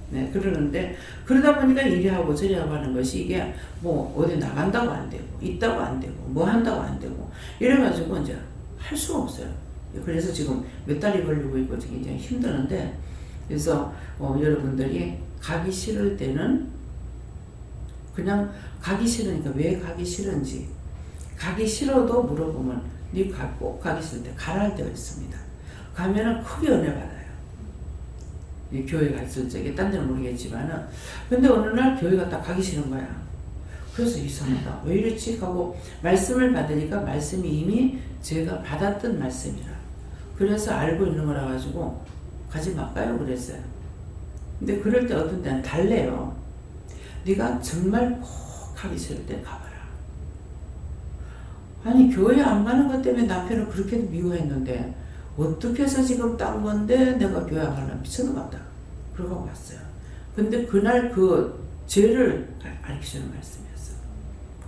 네, 그러는데 그러다 보니까 이리 하고 저리 하고 하는 것이 이게 뭐 어디 나간다고 안 되고 있다고 안 되고 뭐 한다고 안 되고 이래가지고 이제 할 수가 없어요. 그래서 지금 몇 달이 걸리고 있고 굉장히 힘드는데 그래서 여러분들이 가기 싫을 때는 그냥 가기 싫으니까 왜 가기 싫은지 가기 싫어도 물어보면 네 꼭 가기 싫을 때 가라 할 때가 있습니다. 가면은 크게 은혜 받아요. 이 교회 갔을 적에 딴 데는 모르겠지만은 근데 어느 날 교회 갔다 가기 싫은 거야. 그래서 이상하다. 왜 이랬지? 하고 말씀을 받으니까 말씀이 이미 제가 받았던 말씀이라. 그래서 알고 있는 거라 가지고 가지 말까요? 그랬어요. 근데 그럴 때 어떤 때는 달래요. 네가 정말 꼭 가기 싫을 때 가봐라. 아니 교회 안 가는 것 때문에 남편을 그렇게 미워했는데 어떻게 해서 지금 딴 건데 내가 교회 안 가려면 미쳤는 것 같다. 그러고 왔어요. 근데 그날 그 죄를 가르치는 말씀이었어요.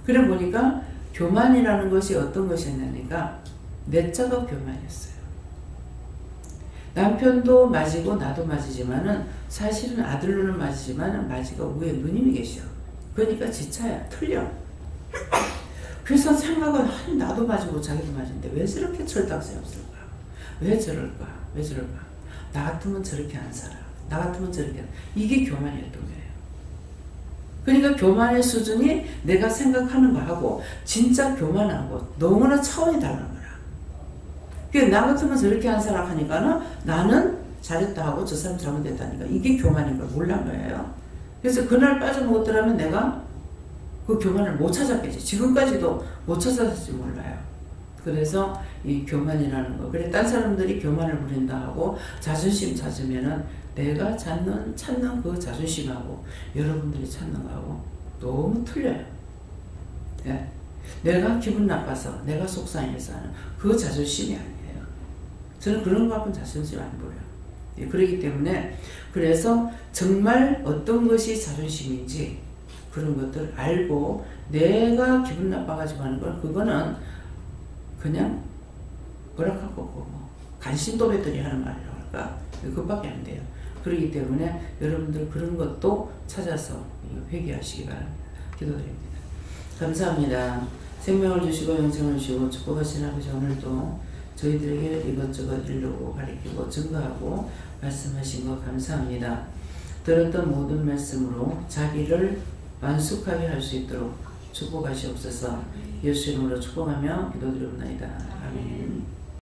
그래 보니까 교만이라는 것이 어떤 것이었냐니까 내자가 교만이었어요. 남편도 맞이고 나도 맞이지만은 사실은 아들로는 맞이지만은 맞이가 위에 누님이 계셔. 그러니까 지차야. 틀려. 그래서 생각은 나도 맞이고 자기도 맞은데 왜 저렇게 철딱선이 없을까? 왜 저럴까? 왜 저럴까? 나 같으면 저렇게 안 살아. 나 같으면 저렇게 이게 교만이었던 거예요. 그러니까 교만의 수준이 내가 생각하는 거하고 진짜 교만하고 너무나 차원이 다른 거야. 나 같으면 저렇게 한 사람 하니까는 나는 잘했다 하고 저 사람 잘못했다니까 이게 교만인 걸 몰란 거예요. 그래서 그날 빠져먹었더라면 내가 그 교만을 못 찾았겠지. 지금까지도 못 찾았을지 몰라요. 그래서 이 교만이라는 거. 그래 딴 사람들이 교만을 부린다 하고 자존심 찾으면은 내가 찾는 그 자존심하고 여러분들이 찾는 거하고 너무 틀려요. 네. 내가 기분 나빠서 내가 속상해서 하는 그 자존심이 아니에요. 저는 그런 거 갖고는 자존심 안 보여요. 예, 그렇기 때문에 그래서 정말 어떤 것이 자존심인지 그런 것들을 알고 내가 기분 나빠가지고 하는 걸 그거는 그냥 뭐랄까 뭐 간신도배들이 하는 말이라고 할까 그것밖에 안 돼요. 그렇기 때문에 여러분들 그런 것도 찾아서 회개하시기 바랍니다. 기도드립니다. 감사합니다. 생명을 주시고 영생을 주시고 축복하신 아버지 오늘도 저희들에게 이것저것 이루고 가르치고 증거하고 말씀하신 것 감사합니다. 들었던 모든 말씀으로 자기를 만숙하게 할 수 있도록 축복하시옵소서. 예수 이름으로 축복하며 기도드립니다. 아멘.